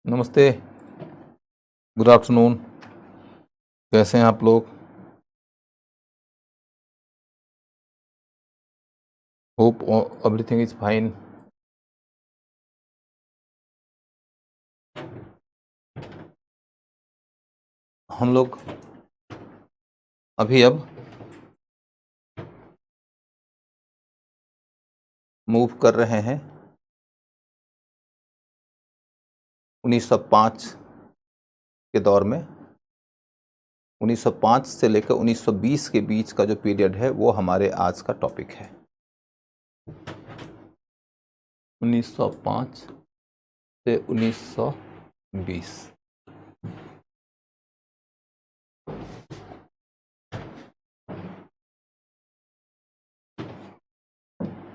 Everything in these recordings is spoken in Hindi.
नमस्ते, गुड आफ्टरनून। कैसे हैं आप लोग? Hope everything is fine. हम लोग अब मूव कर रहे हैं 1905 के दौर में। 1905 से लेकर 1920 के बीच का जो पीरियड है वो हमारे आज का टॉपिक है। 1905 से 1920।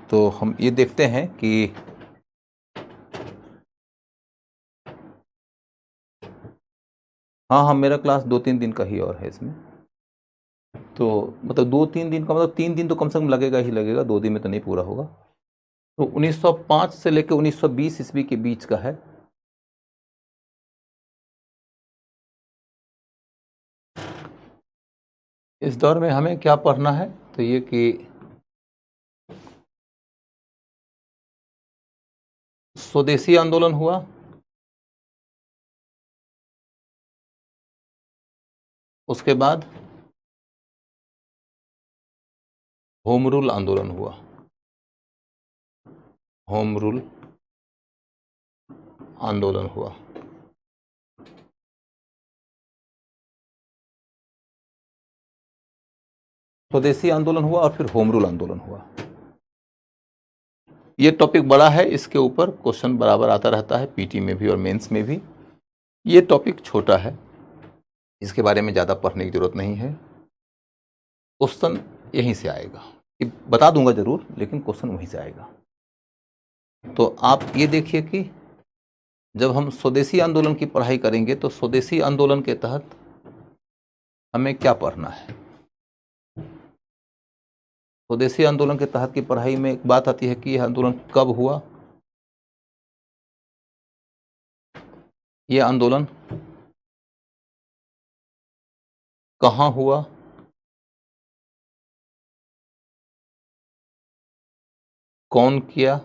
तो हम ये देखते हैं कि हाँ, मेरा क्लास 2-3 दिन का ही और है इसमें। तो मतलब 2-3 दिन का मतलब 3 दिन तो कम से कम लगेगा ही लगेगा, 2 दिन में तो नहीं पूरा होगा। तो 1905 से लेकर 1920 ईस्वी के बीच का है। इस दौर में हमें क्या पढ़ना है, तो ये कि स्वदेशी आंदोलन हुआ, उसके बाद होम रूल आंदोलन हुआ। होम रूल आंदोलन हुआ। स्वदेशी आंदोलन हुआ और फिर होम रूल आंदोलन हुआ। ये टॉपिक बड़ा है, इसके ऊपर क्वेश्चन बराबर आता रहता है, पीटी में भी और मेंस में भी। ये टॉपिक छोटा है, इसके बारे में ज़्यादा पढ़ने की जरूरत नहीं है। क्वेश्चन यहीं से आएगा, बता दूंगा जरूर, लेकिन क्वेश्चन वहीं से आएगा। तो आप ये देखिए कि जब हम स्वदेशी आंदोलन की पढ़ाई करेंगे तो स्वदेशी आंदोलन के तहत हमें क्या पढ़ना है। स्वदेशी आंदोलन के तहत की पढ़ाई में एक बात आती है कि यह आंदोलन कब हुआ, यह आंदोलन कहाँ हुआ, कौन किया,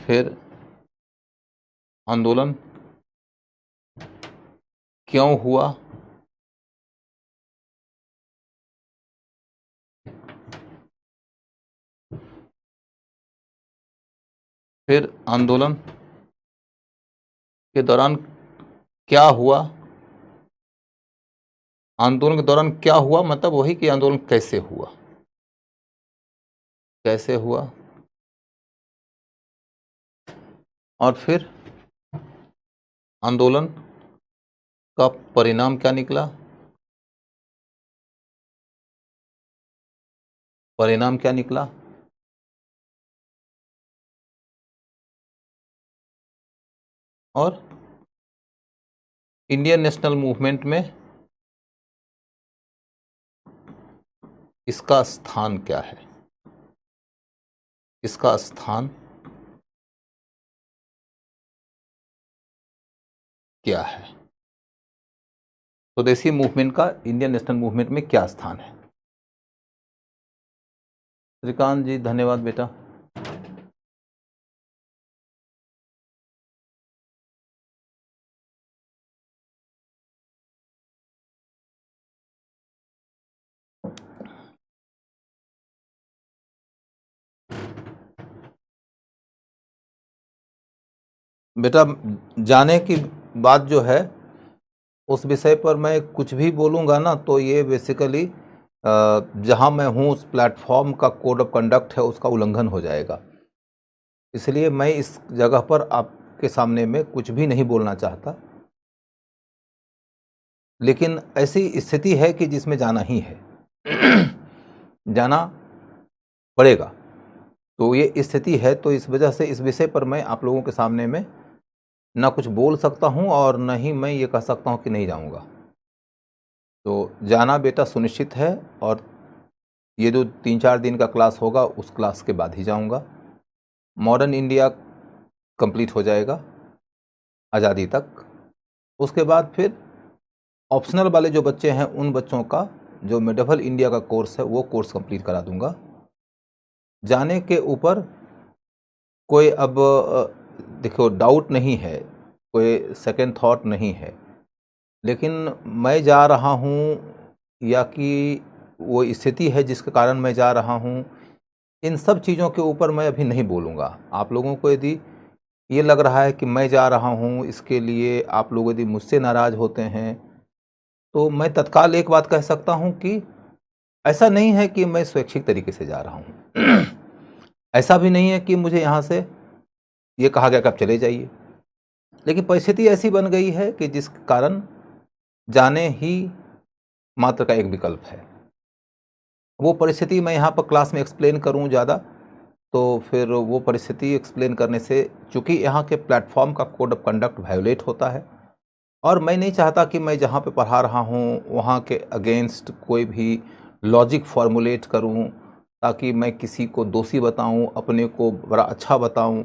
फिर आंदोलन क्यों हुआ, फिर आंदोलन के दौरान क्या हुआ। आंदोलन के दौरान क्या हुआ मतलब वही कि आंदोलन कैसे हुआ, कैसे हुआ, और फिर आंदोलन का परिणाम क्या निकला, परिणाम क्या निकला, और इंडियन नेशनल मूवमेंट में इसका स्थान क्या है, इसका स्थान क्या है। स्वदेशी मूवमेंट का इंडियन नेशनल मूवमेंट में क्या स्थान है। श्रीकांत जी धन्यवाद बेटा। बेटा जाने की बात जो है, उस विषय पर मैं कुछ भी बोलूँगा ना तो ये बेसिकली जहाँ मैं हूँ उस प्लेटफॉर्म का कोड ऑफ कंडक्ट है उसका उल्लंघन हो जाएगा। इसलिए मैं इस जगह पर आपके सामने में कुछ भी नहीं बोलना चाहता, लेकिन ऐसी स्थिति है कि जिसमें जाना ही है जाना पड़ेगा। तो ये स्थिति है, तो इस वजह से इस विषय पर मैं आप लोगों के सामने में ना कुछ बोल सकता हूँ और न ही मैं ये कह सकता हूँ कि नहीं जाऊँगा। तो जाना बेटा सुनिश्चित है, और ये जो 3-4 दिन का क्लास होगा उस क्लास के बाद ही जाऊँगा। मॉडर्न इंडिया कंप्लीट हो जाएगा आज़ादी तक। उसके बाद फिर ऑप्शनल वाले जो बच्चे हैं उन बच्चों का जो मेडिवल इंडिया का कोर्स है वो कोर्स कंप्लीट करा दूंगा। जाने के ऊपर कोई अब देखो डाउट नहीं है, कोई सेकंड थॉट नहीं है, लेकिन मैं जा रहा हूँ या कि वो स्थिति है जिसके कारण मैं जा रहा हूँ, इन सब चीज़ों के ऊपर मैं अभी नहीं बोलूँगा। आप लोगों को यदि ये लग रहा है कि मैं जा रहा हूँ इसके लिए आप लोग यदि मुझसे नाराज़ होते हैं तो मैं तत्काल एक बात कह सकता हूँ कि ऐसा नहीं है कि मैं स्वैच्छिक तरीके से जा रहा हूँ ऐसा भी नहीं है कि मुझे यहाँ से ये कहा गया कि आप चले जाइए, लेकिन परिस्थिति ऐसी बन गई है कि जिस कारण जाने ही मात्र का एक विकल्प है। वो परिस्थिति मैं यहाँ पर क्लास में एक्सप्लेन करूँ ज़्यादा तो फिर वो परिस्थिति एक्सप्लेन करने से, चूँकि यहाँ के प्लेटफॉर्म का कोड ऑफ कंडक्ट वायोलेट होता है और मैं नहीं चाहता कि मैं जहाँ पे पढ़ा रहा हूँ वहाँ के अगेंस्ट कोई भी लॉजिक फॉर्मुलेट करूँ ताकि मैं किसी को दोषी बताऊँ, अपने को बड़ा अच्छा बताऊँ।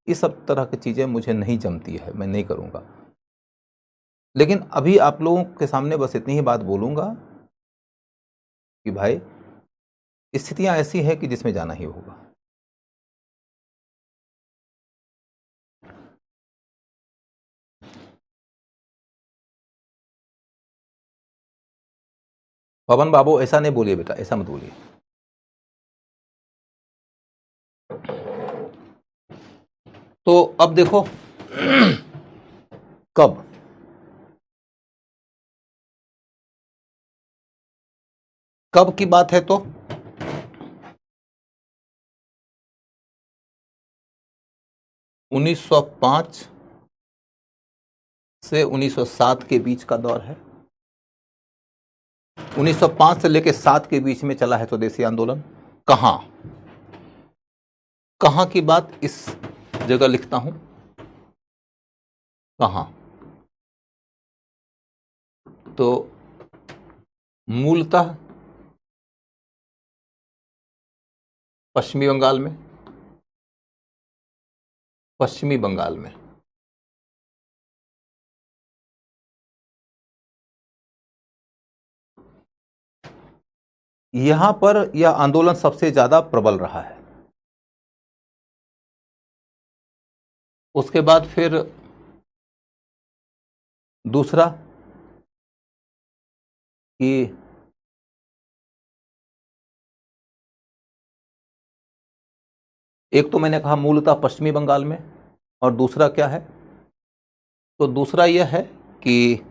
इस सब तरह की चीज़ें मुझे नहीं जमती है, मैं नहीं करूँगा। लेकिन अभी आप लोगों के सामने बस इतनी ही बात बोलूँगा कि भाई स्थितियाँ ऐसी हैं कि जिसमें जाना ही होगा। पवन बाबू ऐसा नहीं बोलिए बेटा, ऐसा मत बोलिए। तो अब देखो कब कब की बात है तो 1905 से 1907 के बीच का दौर है। 1905 से लेकर 7 के बीच में चला है स्वदेशी आंदोलन। कहां कहां की बात इस जगह लिखता हूं, कहां तो मूलतः पश्चिमी बंगाल में, पश्चिमी बंगाल में। यहां पर यह आंदोलन सबसे ज्यादा प्रबल रहा है। उसके बाद फिर दूसरा कि एक तो मैंने कहा मूलतः पश्चिमी बंगाल में, और दूसरा क्या है, तो दूसरा यह है कि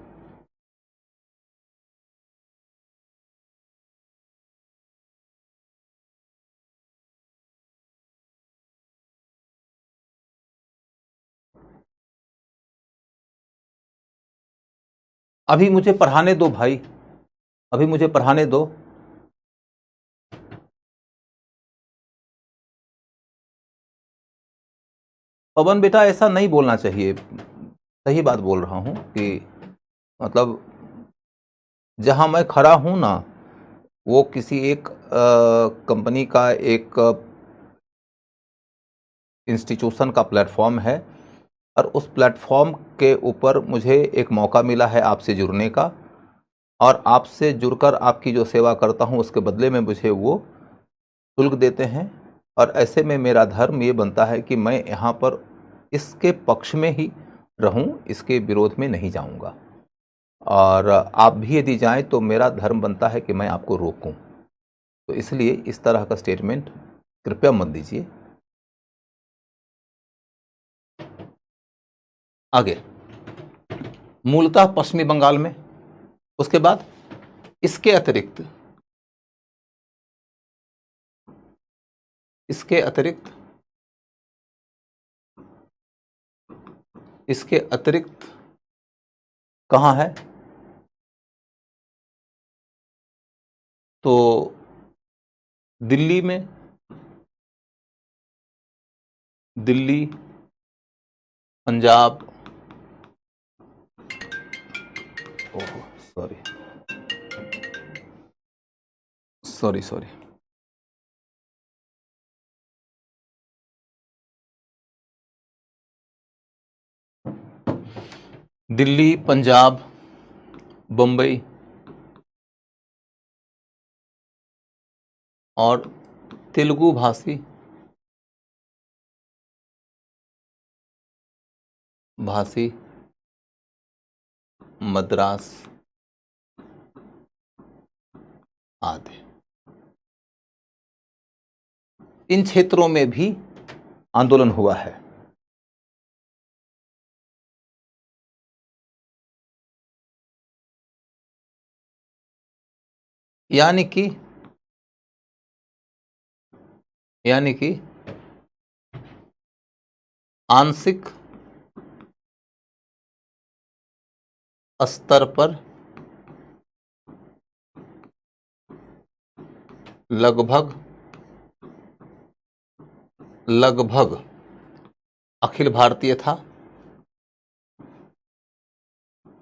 अभी मुझे पढ़ाने दो भाई, अभी मुझे पढ़ाने दो। पवन बेटा ऐसा नहीं बोलना चाहिए, सही बात बोल रहा हूं कि मतलब जहां मैं खड़ा हूं ना वो किसी एक कंपनी का एक इंस्टीट्यूशन का प्लेटफॉर्म है और उस प्लेटफॉर्म के ऊपर मुझे एक मौका मिला है आपसे जुड़ने का, और आपसे जुड़कर आपकी जो सेवा करता हूं उसके बदले में मुझे वो शुल्क देते हैं। और ऐसे में मेरा धर्म ये बनता है कि मैं यहाँ पर इसके पक्ष में ही रहूं, इसके विरोध में नहीं जाऊंगा। और आप भी यदि जाएं तो मेरा धर्म बनता है कि मैं आपको रोकूं। तो इसलिए इस तरह का स्टेटमेंट कृपया मत दीजिए। आगे मूलतः पश्चिमी बंगाल में, उसके बाद इसके अतिरिक्त इसके अतिरिक्त इसके अतिरिक्त कहाँ है तो दिल्ली में, Delhi, Punjab, oh sorry sorry sorry Delhi, Punjab, Bombay और तेलुगु भाषी मद्रास आदि, इन क्षेत्रों में भी आंदोलन हुआ है। यानी कि आंशिक स्तर पर लगभग अखिल भारतीय था,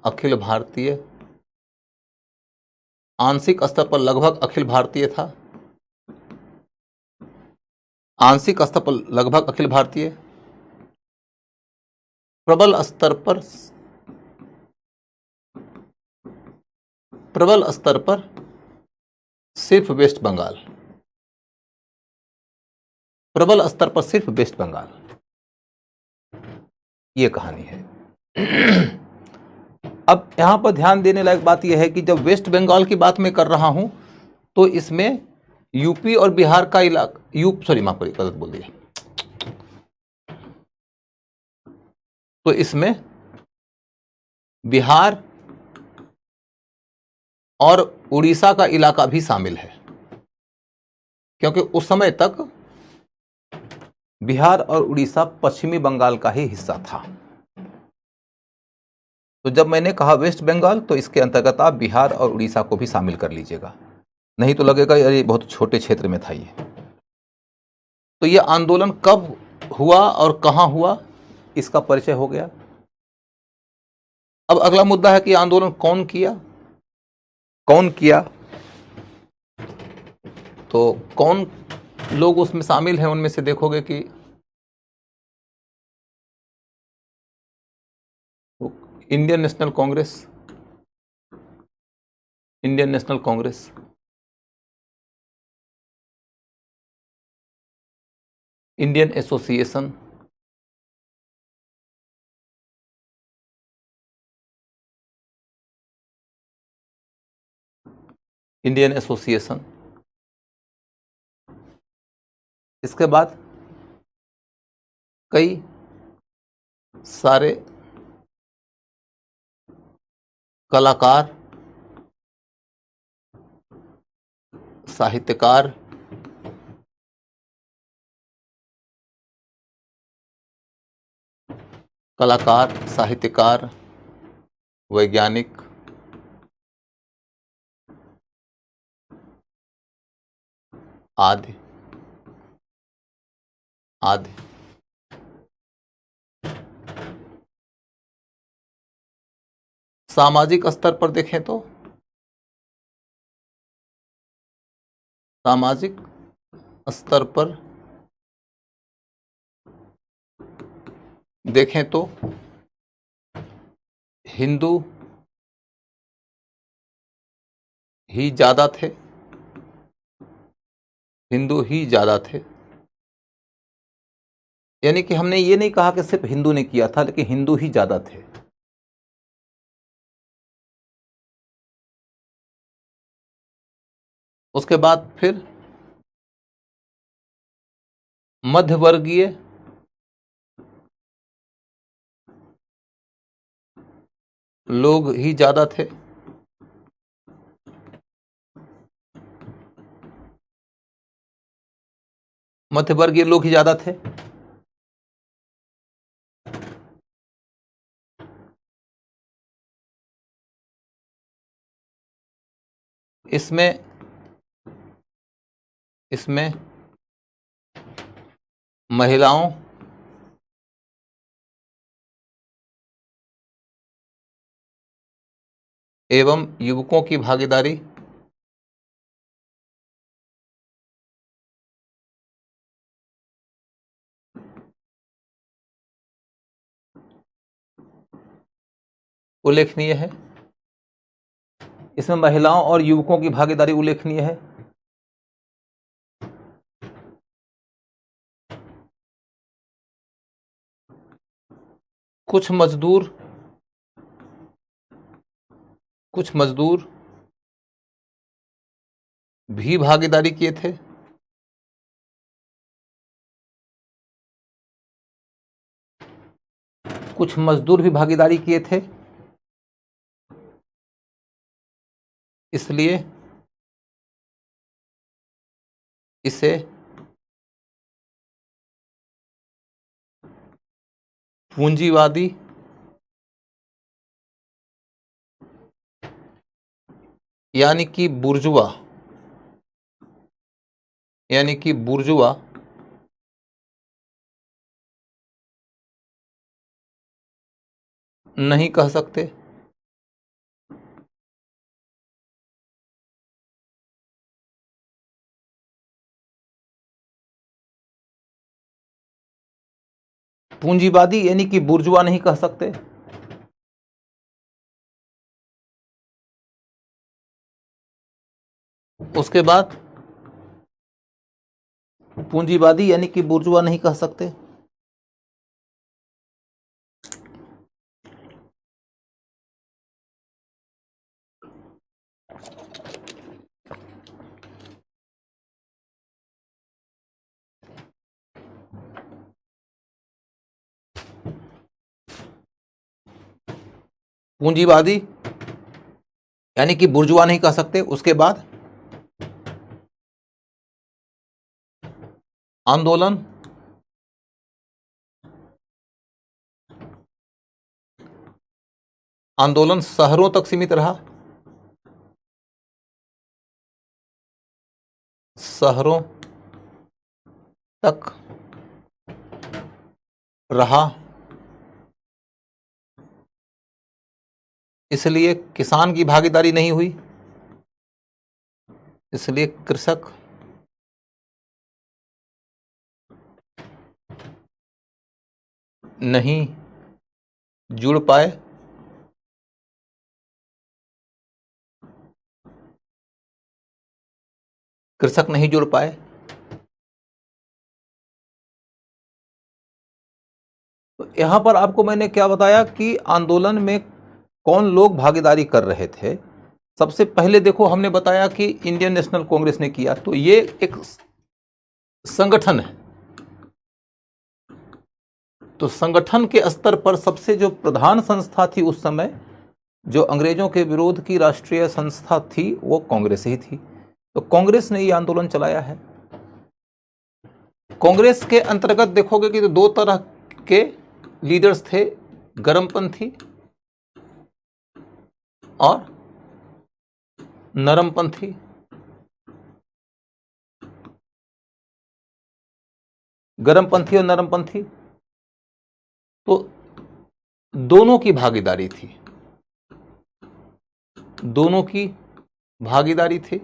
अखिल भारतीय, आंशिक स्तर पर लगभग अखिल भारतीय था, आंशिक स्तर पर लगभग अखिल भारतीय, प्रबल स्तर पर सिर्फ वेस्ट बंगाल, प्रबल स्तर पर सिर्फ वेस्ट बंगाल, ये कहानी है। अब यहां पर ध्यान देने लायक बात यह है कि जब वेस्ट बंगाल की बात मैं कर रहा हूं तो इसमें यूपी और बिहार का इलाका, माफ करिए गलत बोल दिया, तो इसमें बिहार और उड़ीसा का इलाका भी शामिल है, क्योंकि उस समय तक बिहार और उड़ीसा पश्चिमी बंगाल का ही हिस्सा था। तो जब मैंने कहा वेस्ट बंगाल तो इसके अंतर्गत आप बिहार और उड़ीसा को भी शामिल कर लीजिएगा, नहीं तो लगेगा यार ये बहुत छोटे क्षेत्र में था ये। तो ये आंदोलन कब हुआ और कहां हुआ, इसका परिचय हो गया। अब अगला मुद्दा है कि आंदोलन कौन किया। तो कौन लोग उसमें शामिल हैं, उनमें से देखोगे कि Indian national Congress, Indian association, इसके बाद कई सारे कलाकार, साहित्यकार, वैज्ञानिक, आदि सामाजिक स्तर पर देखें तो सामाजिक स्तर पर देखें तो हिंदू ही ज्यादा थे, यानी कि हमने ये नहीं कहा कि सिर्फ हिंदू ने किया था, लेकिन हिंदू ही ज्यादा थे। उसके बाद फिर मध्यवर्गीय लोग ही ज्यादा थे, इसमें महिलाओं एवं युवकों की भागीदारी उल्लेखनीय है। इसमें महिलाओं और युवकों की भागीदारी उल्लेखनीय है। कुछ मजदूर भी भागीदारी किए थे। कुछ मजदूर भी भागीदारी किए थे, इसलिए इसे पूंजीवादी यानी कि बुर्जुआ नहीं कह सकते। पूंजीवादी यानी कि बुर्जुआ नहीं कह सकते। उसके बाद पूंजीवादी यानी कि बुर्जुआ नहीं कह सकते। पूंजीवादी यानी कि बुर्जुआ नहीं कह सकते। उसके बाद आंदोलन शहरों तक सीमित रहा। शहरों तक रहा, इसलिए किसान की भागीदारी नहीं हुई। इसलिए कृषक नहीं जुड़ पाए। कृषक नहीं जुड़ पाए। तो यहां पर आपको मैंने क्या बताया कि आंदोलन में कौन लोग भागीदारी कर रहे थे। सबसे पहले देखो, हमने बताया कि इंडियन नेशनल कांग्रेस ने किया। तो ये एक संगठन है। तो संगठन के स्तर पर सबसे जो प्रधान संस्था थी उस समय, जो अंग्रेजों के विरोध की राष्ट्रीय संस्था थी, वो कांग्रेस ही थी। तो कांग्रेस ने ये आंदोलन चलाया है। कांग्रेस के अंतर्गत देखोगे कि तो दो तरह के लीडर्स थे, गर्मपंथी और नरमपंथी। गर्मपंथी और नरमपंथी, तो दोनों की भागीदारी थी। दोनों की भागीदारी थी।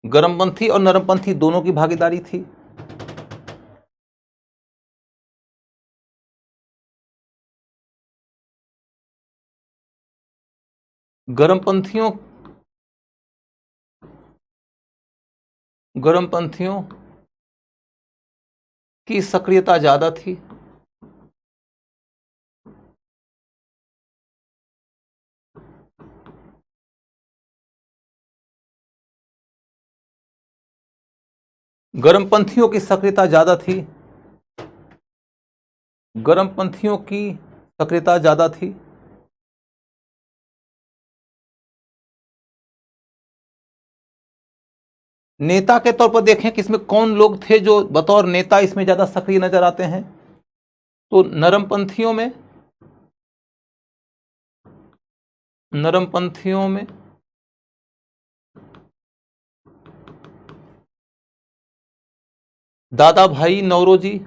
गर्मपंथी और नरमपंथी दोनों की भागीदारी थी। गर्मपंथियों की सक्रियता ज्यादा थी। गर्मपंथियों की सक्रियता ज्यादा थी। गर्मपंथियों की सक्रियता ज्यादा थी। नेता के तौर पर देखें कि इसमें कौन लोग थे जो बतौर नेता इसमें ज्यादा सक्रिय नजर आते हैं। तो नरमपंथियों में दादा भाई नौरोजी,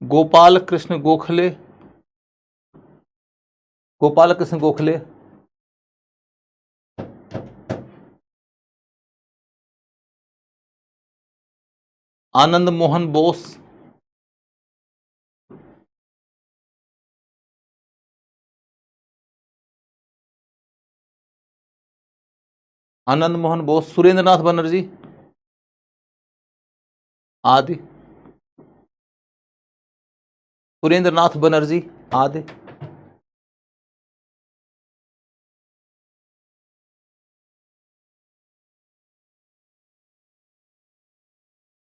गोपाल कृष्ण गोखले, आनंद मोहन बोस, आनंद मोहन बोस, सुरेंद्र नाथ बनर्जी आदि, सुरेंद्र नाथ बनर्जी आदि।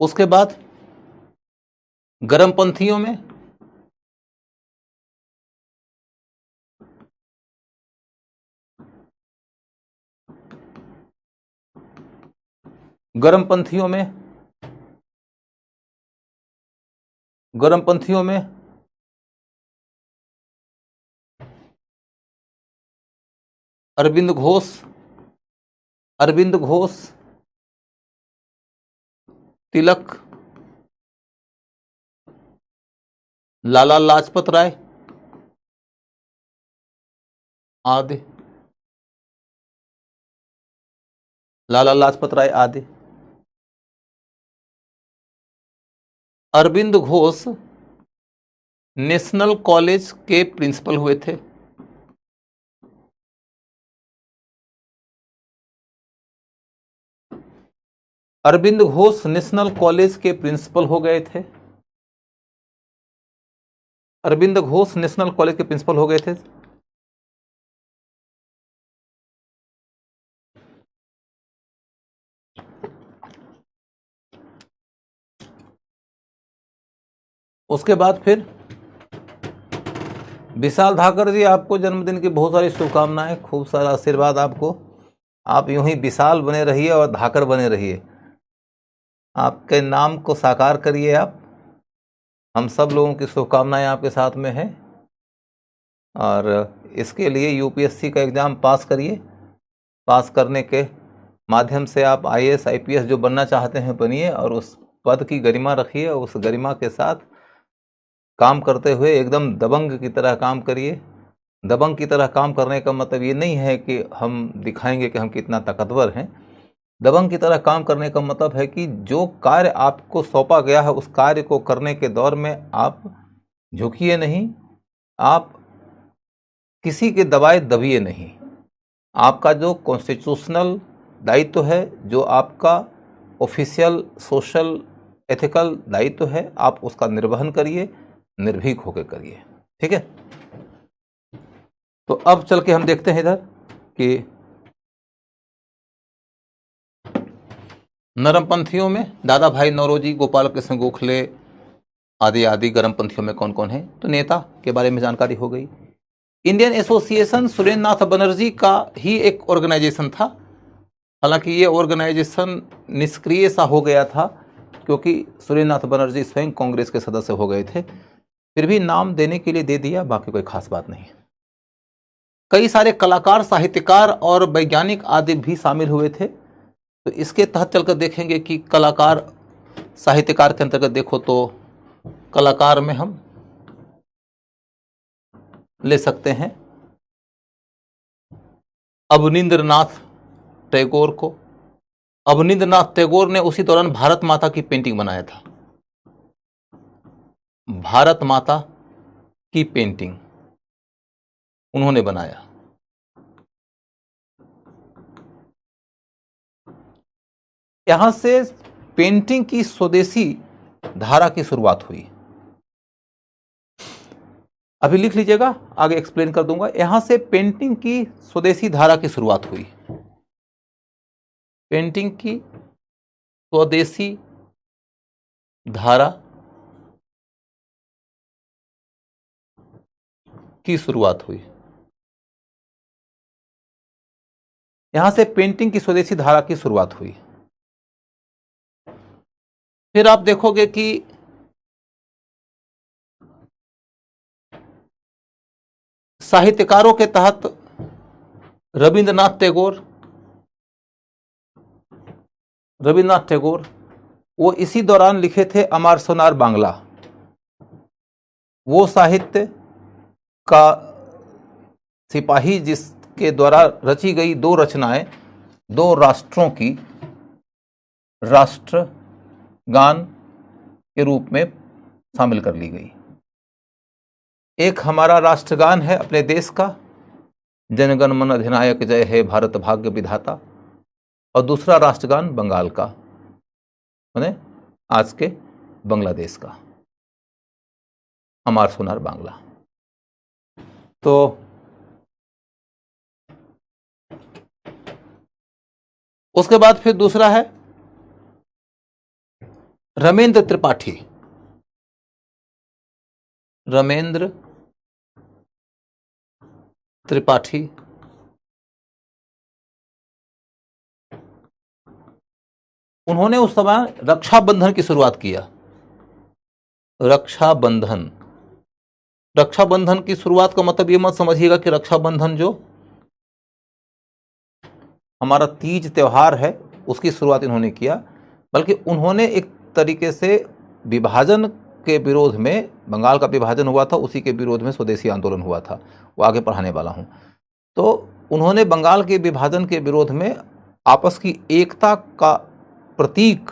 उसके बाद गर्मपंथियों में गर्मपंथियों में गर्मपंथियों में अरविंद घोष, अरविंद घोष, तिलक, लाला लाजपत राय आदि, लाला लाजपत राय आदि। अरविंद घोष नेशनल कॉलेज के प्रिंसिपल हुए थे। अरविंद घोष नेशनल कॉलेज के प्रिंसिपल हो गए थे। अरविंद घोष नेशनल कॉलेज के प्रिंसिपल हो गए थे। उसके बाद फिर विशाल धाकर जी, आपको जन्मदिन की बहुत सारी शुभकामनाएं, खूब सारा आशीर्वाद आपको। आप यूं ही विशाल बने रहिए और धाकर बने रहिए। आपके नाम को साकार करिए आप। हम सब लोगों की शुभकामनाएं आपके साथ में है। और इसके लिए यूपीएससी का एग्ज़ाम पास करिए। पास करने के माध्यम से आप आईएएस आईपीएस जो बनना चाहते हैं बनिए, और उस पद की गरिमा रखिए। उस गरिमा के साथ काम करते हुए एकदम दबंग की तरह काम करिए। दबंग की तरह काम करने का मतलब ये नहीं है कि हम दिखाएंगे कि हम कितना ताकतवर हैं। दबंग की तरह काम करने का मतलब है कि जो कार्य आपको सौंपा गया है उस कार्य को करने के दौर में आप झुकिए नहीं, आप किसी के दबाए दबिए नहीं। आपका जो कॉन्स्टिट्यूशनल दायित्व है, जो आपका ऑफिशियल सोशल एथिकल दायित्व है, आप उसका निर्वहन करिए, निर्भीक होकर करिए। ठीक है। तो अब चल के हम देखते हैं इधर कि नरमपंथियों में दादा भाई नौरोजी, गोपाल कृष्ण गोखले आदि आदि। गर्मपंथियों में कौन कौन है, तो नेता के बारे में जानकारी हो गई। इंडियन एसोसिएशन सुरेंद्र नाथ बनर्जी का ही एक ऑर्गेनाइजेशन था। हालांकि ये ऑर्गेनाइजेशन निष्क्रिय सा हो गया था क्योंकि सुरेंद्र नाथ बनर्जी स्वयं कांग्रेस के सदस्य हो गए थे। फिर भी नाम देने के लिए दे दिया, बाकी कोई खास बात नहीं। कई सारे कलाकार, साहित्यकार और वैज्ञानिक आदि भी शामिल हुए थे। तो इसके तहत चलकर देखेंगे कि कलाकार साहित्यकार के अंतर्गत देखो तो कलाकार में हम ले सकते हैं अवनींद्रनाथ टैगोर को। अवनींद्रनाथ टैगोर ने उसी दौरान भारत माता की पेंटिंग बनाया था। भारत माता की पेंटिंग उन्होंने बनाया। यहां से पेंटिंग की स्वदेशी धारा की शुरुआत हुई। अभी लिख लीजिएगा, आगे एक्सप्लेन कर दूंगा। यहां से पेंटिंग की स्वदेशी धारा की शुरुआत हुई। पेंटिंग की स्वदेशी धारा की शुरुआत हुई। यहां से पेंटिंग की स्वदेशी धारा की शुरुआत हुई। फिर आप देखोगे कि साहित्यकारों के तहत रविंद्रनाथ टैगोर वो इसी दौरान लिखे थे अमर सोनार बांग्ला। वो साहित्य का सिपाही जिसके द्वारा रची गई दो रचनाएं, दो राष्ट्रों की राष्ट्रगान के रूप में शामिल कर ली गई। एक हमारा राष्ट्रगान है अपने देश का, जनगण मन अधिनायक जय हे भारत भाग्य विधाता, और दूसरा राष्ट्रगान बंगाल का, माने आज के बांग्लादेश का, अमार सोनार बांग्ला। तो उसके बाद फिर दूसरा है रमेंद्र त्रिपाठी। रमेंद्र त्रिपाठी उन्होंने उस समय रक्षाबंधन की शुरुआत किया। रक्षाबंधन, रक्षाबंधन की शुरुआत का मतलब ये मत समझिएगा कि रक्षाबंधन जो हमारा तीज त्योहार है उसकी शुरुआत इन्होंने किया, बल्कि उन्होंने एक तरीके से विभाजन के विरोध में, बंगाल का विभाजन हुआ था उसी के विरोध में स्वदेशी आंदोलन हुआ था, वो आगे पढ़ाने वाला हूं। तो उन्होंने बंगाल के विभाजन के विरोध में आपस की एकता का प्रतीक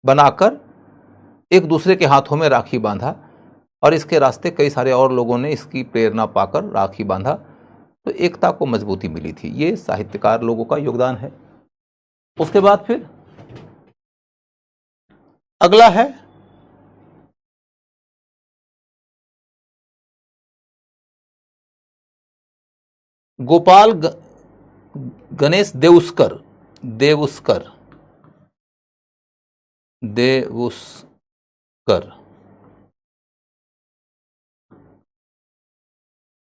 बनाकर एक दूसरे के हाथों में राखी बांधा, और इसके रास्ते कई सारे और लोगों ने इसकी प्रेरणा पाकर राखी बांधा, तो एकता को मजबूती मिली थी। ये साहित्यकार लोगों का योगदान है। उसके बाद फिर अगला है गोपाल गणेश देउस्कर। देउस्कर देउस्कर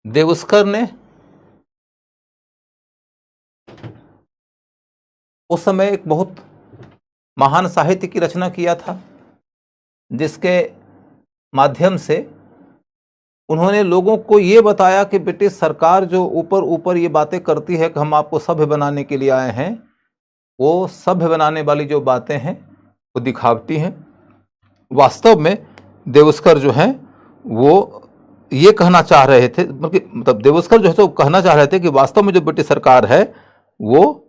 देउस्कर ने उस समय एक बहुत महान साहित्य की रचना किया था, जिसके माध्यम से उन्होंने लोगों को ये बताया कि ब्रिटिश सरकार जो ऊपर ऊपर ये बातें करती है कि हम आपको सभ्य बनाने के लिए आए हैं, वो सभ्य बनाने वाली जो बातें हैं वो दिखावटी हैं। वास्तव में देउस्कर जो हैं वो ये कहना चाह रहे थे, मतलब देउस्कर जो है तो कहना चाह रहे थे कि वास्तव में जो ब्रिटिश सरकार है वो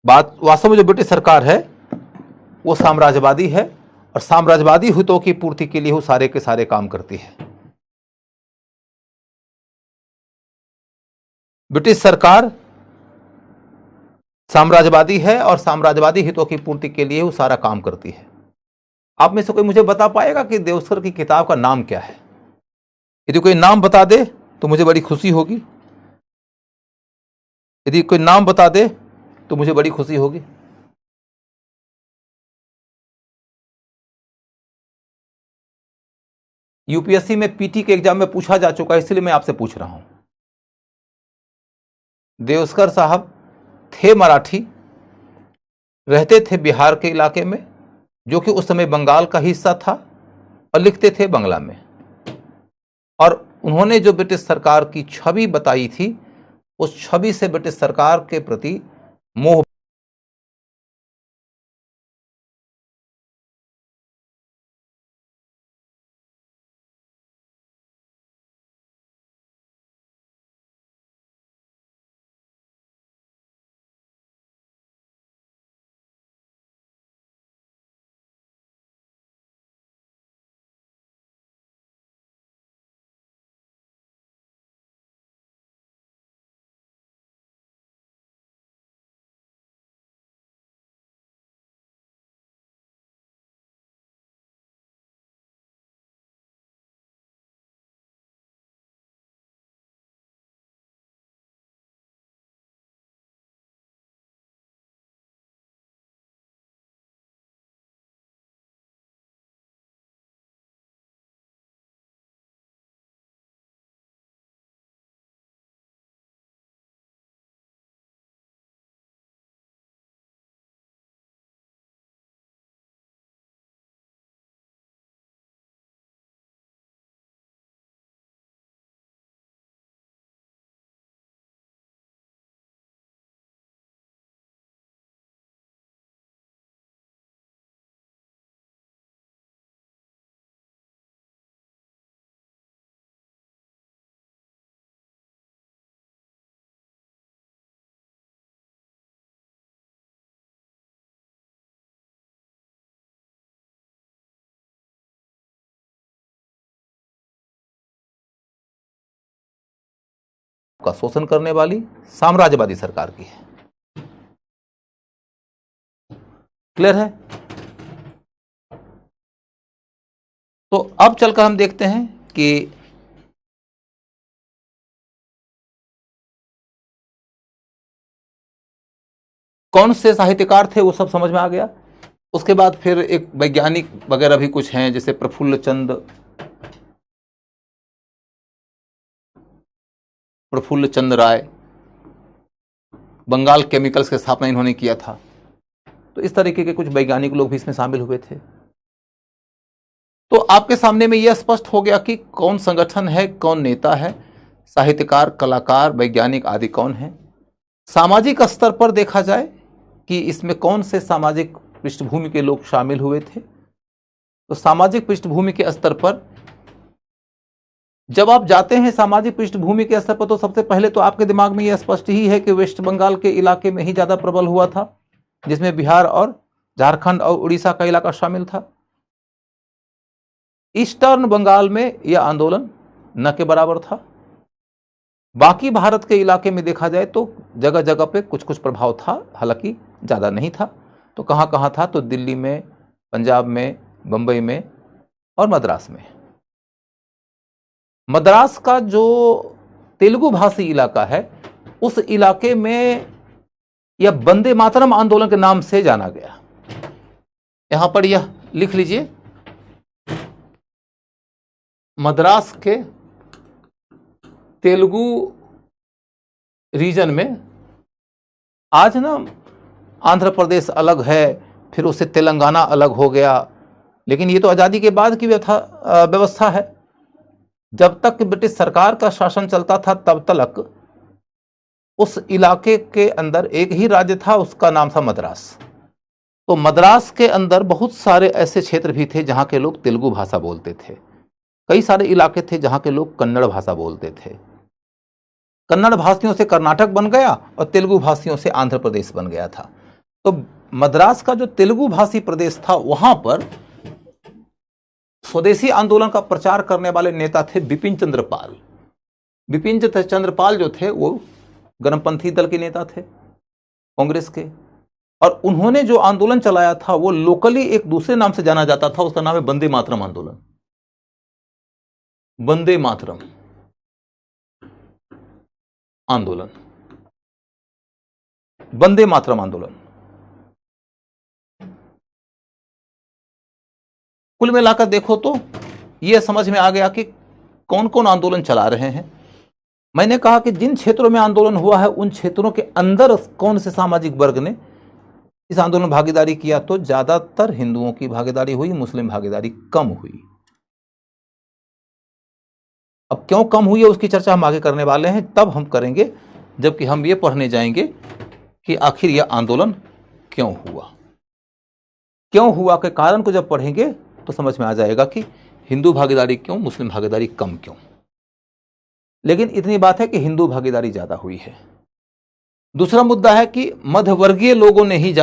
वास्तव में जो ब्रिटिश सरकार है वो साम्राज्यवादी है, और साम्राज्यवादी हितों की पूर्ति के लिए वो सारे के सारे काम करती है। ब्रिटिश सरकार साम्राज्यवादी है और साम्राज्यवादी हितों की पूर्ति के लिए वो सारा काम करती है। आप में से कोई मुझे बता पाएगा कि देउस्कर की किताब का नाम क्या है? यदि कोई नाम बता दे तो मुझे बड़ी खुशी होगी। यदि कोई नाम बता दे तो मुझे बड़ी खुशी होगी। यूपीएससी में पीटी के एग्जाम में पूछा जा चुका है, इसलिए मैं आपसे पूछ रहा हूं। देउस्कर साहब थे मराठी, रहते थे बिहार के इलाके में, जो कि उस समय बंगाल का हिस्सा था, और लिखते थे बंगला में। और उन्होंने जो ब्रिटिश सरकार की छवि बताई थी, उस छवि से ब्रिटिश सरकार के प्रति मोह का शोषण करने वाली साम्राज्यवादी सरकार की है। क्लियर है? तो अब चलकर हम देखते हैं कि कौन से साहित्यकार थे, वो सब समझ में आ गया। उसके बाद फिर एक वैज्ञानिक वगैरह भी कुछ हैं, जैसे प्रफुल्ल चंद्र राय, बंगाल केमिकल्स की स्थापना इन्होंने किया था। तो इस तरीके के कुछ वैज्ञानिक लोग भी इसमें शामिल हुए थे। तो आपके सामने में यह स्पष्ट हो गया कि कौन संगठन है, कौन नेता है, साहित्यकार, कलाकार, वैज्ञानिक आदि कौन है। सामाजिक स्तर पर देखा जाए कि इसमें कौन से सामाजिक पृष्ठभूमि के लोग शामिल हुए थे, तो सामाजिक पृष्ठभूमि के स्तर पर जब आप जाते हैं सामाजिक पृष्ठभूमि के स्तर पर, तो सबसे पहले तो आपके दिमाग में यह स्पष्ट ही है कि वेस्ट बंगाल के इलाके में ही ज्यादा प्रबल हुआ था, जिसमें बिहार और झारखंड और उड़ीसा का इलाका शामिल था। ईस्टर्न बंगाल में यह आंदोलन न के बराबर था। बाकी भारत के इलाके में देखा जाए तो जगह जगह पे कुछ कुछ प्रभाव था, हालांकि ज़्यादा नहीं था। तो कहाँ कहाँ था, तो दिल्ली में, पंजाब में, बंबई में और मद्रास में। मद्रास का जो तेलुगु भाषी इलाका है, उस इलाके में यह वंदे मातरम आंदोलन के नाम से जाना गया। यहां पर यह लिख लीजिए, मद्रास के तेलुगु रीजन में, आज ना आंध्र प्रदेश अलग है, फिर उससे तेलंगाना अलग हो गया, लेकिन ये तो आज़ादी के बाद की व्यवस्था है। जब तक ब्रिटिश सरकार का शासन चलता था तब तक उस इलाके के अंदर एक ही राज्य था, उसका नाम था मद्रास। तो मद्रास के अंदर बहुत सारे ऐसे क्षेत्र भी थे जहां के लोग तेलुगु भाषा बोलते थे। कई सारे इलाके थे जहां के लोग कन्नड़ भाषा बोलते थे। कन्नड़ भाषियों से कर्नाटक बन गया और तेलुगु भाषियों से आंध्र प्रदेश बन गया था। तो मद्रास का जो तेलुगु भाषी प्रदेश था, वहां पर स्वदेशी आंदोलन का प्रचार करने वाले नेता थे बिपिन चंद्र पाल। बिपिन चंद्र पाल जो थे वो गणपंथी दल के नेता थे, कांग्रेस के। और उन्होंने जो आंदोलन चलाया था वो लोकली एक दूसरे नाम से जाना जाता था, उसका नाम है वंदे मातरम आंदोलन। वंदे मातरम आंदोलन, वंदे मातरम आंदोलन। कुल मिलाकर देखो तो यह समझ में आ गया कि कौन कौन आंदोलन चला रहे हैं। मैंने कहा कि जिन क्षेत्रों में आंदोलन हुआ है उन क्षेत्रों के अंदर कौन से सामाजिक वर्ग ने इस आंदोलन में भागीदारी किया, तो ज्यादातर हिंदुओं की भागीदारी हुई, मुस्लिम भागीदारी कम हुई। अब क्यों कम हुई है उसकी चर्चा हम आगे करने वाले हैं, तब हम करेंगे जबकि हम ये पढ़ने जाएंगे कि आखिर यह आंदोलन क्यों हुआ। क्यों हुआ के कारण को जब पढ़ेंगे तो समझ में आ जाएगा कि हिंदू भागीदारी क्यों, मुस्लिम भागीदारी कम क्यों। लेकिन इतनी बात है कि हिंदू भागीदारी ज्यादा हुई है। दूसरा मुद्दा है कि मध्यवर्गीय लोगों ने ही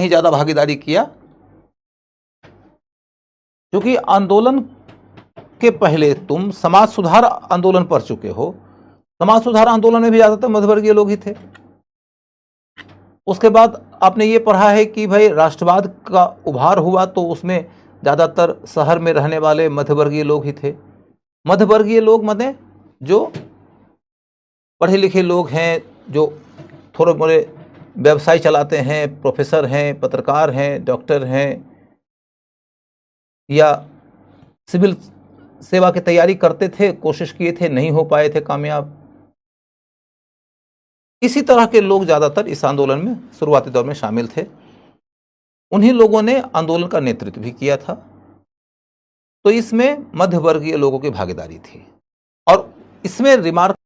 ज्यादा भागीदारी किया, क्योंकि आंदोलन के पहले तुम समाज सुधार आंदोलन पढ़ चुके हो। समाज सुधार आंदोलन में भी ज्यादातर मध्यवर्गीय लोग ही थे। उसके बाद आपने ये पढ़ा है कि भाई राष्ट्रवाद का उभार हुआ तो उसमें ज्यादातर शहर में रहने वाले मध्यवर्गीय लोग ही थे। मध्यवर्गीय लोग माने जो पढ़े लिखे लोग हैं, जो थोड़े मोड़े व्यवसाय चलाते हैं, प्रोफेसर हैं, पत्रकार हैं, डॉक्टर हैं, या सिविल सेवा की तैयारी करते थे, कोशिश किए थे, नहीं हो पाए थे कामयाब। इसी तरह के लोग ज्यादातर इस आंदोलन में शुरुआती दौर में शामिल थे। उन्हीं लोगों ने आंदोलन का नेतृत्व भी किया था। तो इसमें मध्यवर्गीय लोगों की भागीदारी थी। और इसमें रिमार्क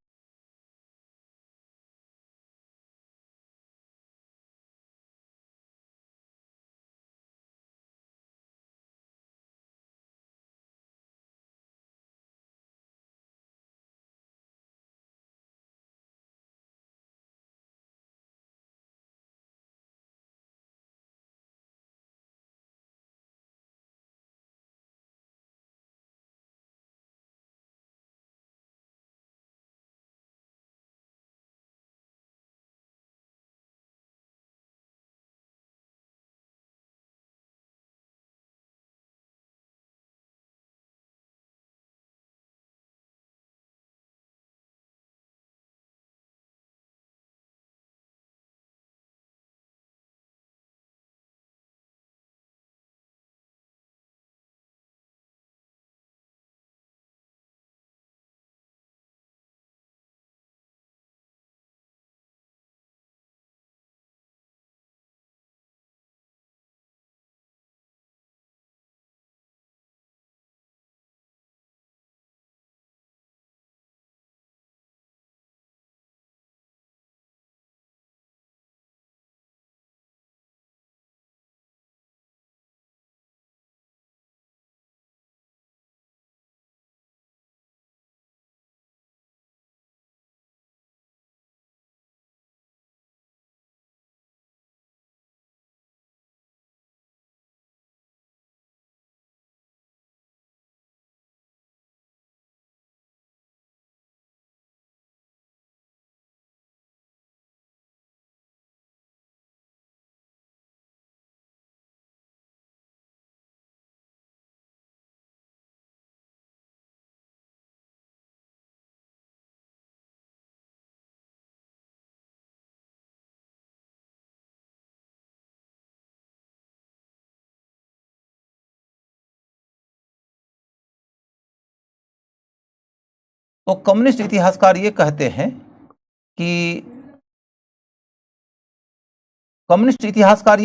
तो कम्युनिस्ट इतिहासकार ये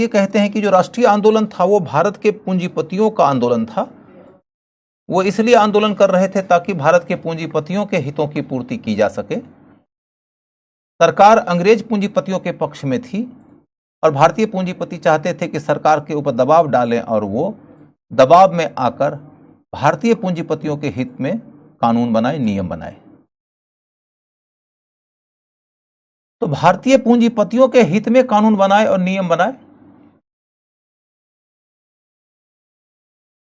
कहते हैं कि जो राष्ट्रीय आंदोलन था वो भारत के पूंजीपतियों का आंदोलन था। वो इसलिए आंदोलन कर रहे थे ताकि भारत के पूंजीपतियों के हितों की पूर्ति की जा सके। सरकार अंग्रेज पूंजीपतियों के पक्ष में थी और भारतीय पूंजीपति चाहते थे कि सरकार के ऊपर दबाव डालें और वो दबाव में आकर भारतीय पूंजीपतियों के हित में कानून बनाए, नियम बनाए। तो भारतीय पूंजीपतियों के हित में कानून बनाए और नियम बनाए,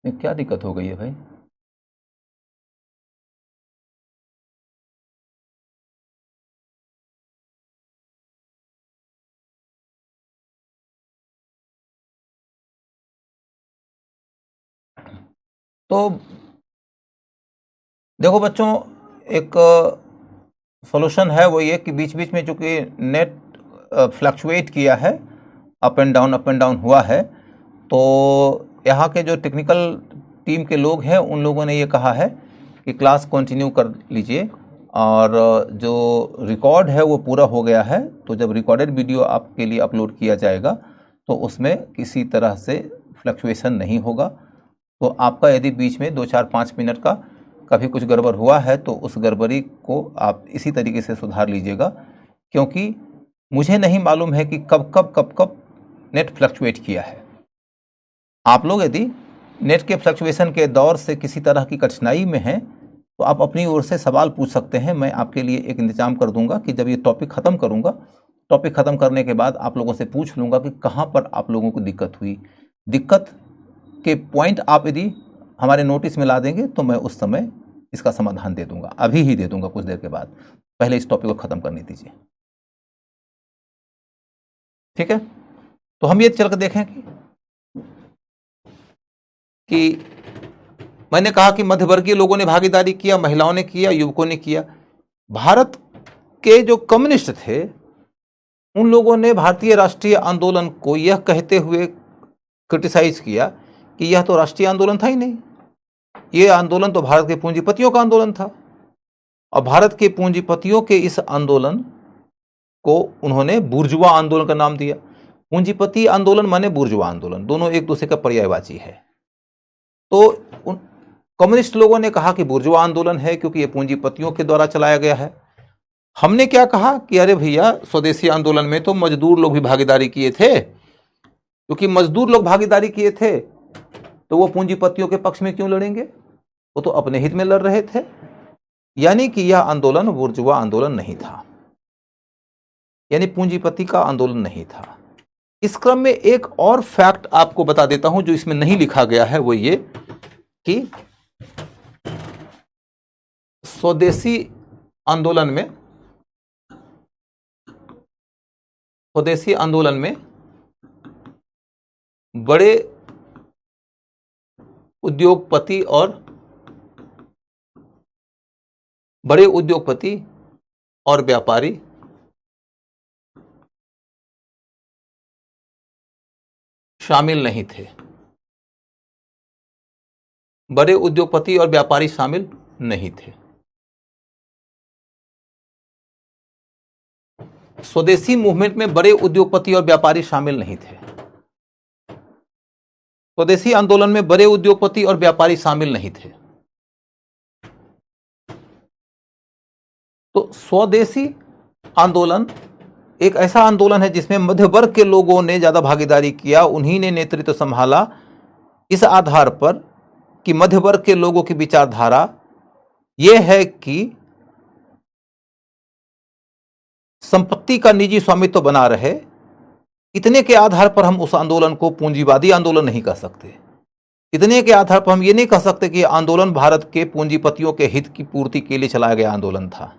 क्या दिक्कत हो गई है भाई? तो देखो बच्चों, एक सॉल्यूशन है, वो ये कि बीच बीच में चूंकि नेट फ्लक्चुएट किया है, अप एंड डाउन हुआ है, तो यहाँ के जो टेक्निकल टीम के लोग हैं उन लोगों ने ये कहा है कि क्लास कंटिन्यू कर लीजिए और जो रिकॉर्ड है वो पूरा हो गया है। तो जब रिकॉर्डेड वीडियो आपके लिए अपलोड किया जाएगा तो उसमें किसी तरह से फ्लक्चुएशन नहीं होगा। तो आपका यदि बीच में 2-4-5 मिनट का कभी कुछ गड़बड़ हुआ है तो उस गड़बड़ी को आप इसी तरीके से सुधार लीजिएगा, क्योंकि मुझे नहीं मालूम है कि कब नेट फ्लक्चुएट किया है। आप लोग यदि नेट के फ्लक्चुएशन के दौर से किसी तरह की कठिनाई में हैं तो आप अपनी ओर से सवाल पूछ सकते हैं। मैं आपके लिए एक इंतजाम कर दूंगा कि जब ये टॉपिक ख़त्म करूंगा, टॉपिक ख़त्म करने के बाद आप लोगों से पूछ लूँगा कि कहाँ पर आप लोगों को दिक्कत हुई। दिक्कत के पॉइंट आप यदि हमारे नोटिस में ला देंगे तो मैं उस समय इसका समाधान दे दूंगा, अभी ही दे दूंगा कुछ देर के बाद। पहले इस टॉपिक को ख़त्म करने दीजिए, ठीक है? तो हम ये चल कर देखें कि मैंने कहा कि मध्यवर्गीय लोगों ने भागीदारी किया, महिलाओं ने किया, युवकों ने किया। भारत के जो कम्युनिस्ट थे उन लोगों ने भारतीय राष्ट्रीय आंदोलन को यह कहते हुए क्रिटिसाइज किया कि यह तो राष्ट्रीय आंदोलन था ही नहीं, ये आंदोलन तो भारत के पूंजीपतियों का आंदोलन था। और भारत के पूंजीपतियों के इस आंदोलन को उन्होंने बुर्जुआ आंदोलन का नाम दिया। पूंजीपति आंदोलन माने बुर्जुआ आंदोलन, दोनों एक दूसरे का पर्यायवाची है। तो कम्युनिस्ट लोगों ने कहा कि बुर्जुआ आंदोलन है क्योंकि ये पूंजीपतियों के द्वारा चलाया गया है। हमने क्या कहा कि अरे भैया, स्वदेशी आंदोलन में तो मजदूर लोग भी भागीदारी किए थे, क्योंकि मजदूर लोग भागीदारी किए थे तो वो पूंजीपतियों के पक्ष में क्यों लड़ेंगे, वो तो अपने हित में लड़ रहे थे। यानी कि यह आंदोलन बुर्जुआ आंदोलन नहीं था, यानी पूंजीपति का आंदोलन नहीं था। इस क्रम में एक और फैक्ट आपको बता देता हूं जो इसमें नहीं लिखा गया है, वो ये कि स्वदेशी आंदोलन में बड़े उद्योगपति और व्यापारी शामिल नहीं थे। बड़े उद्योगपति और व्यापारी शामिल नहीं थे। स्वदेशी मूवमेंट में बड़े उद्योगपति और व्यापारी शामिल नहीं थे। स्वदेशी आंदोलन में बड़े उद्योगपति और व्यापारी शामिल नहीं थे। तो स्वदेशी आंदोलन एक ऐसा आंदोलन है जिसमें मध्य वर्ग के लोगों ने ज्यादा भागीदारी किया, उन्हीं ने नेतृत्व संभाला, इस आधार पर कि मध्य वर्ग के लोगों की विचारधारा यह है कि संपत्ति का निजी स्वामित्व बना रहे। इतने के आधार पर हम उस आंदोलन को पूंजीवादी आंदोलन नहीं कह सकते। इतने के आधार पर हम ये नहीं कह सकते कि आंदोलन भारत के पूंजीपतियों के हित की पूर्ति के लिए चलाया गया आंदोलन था।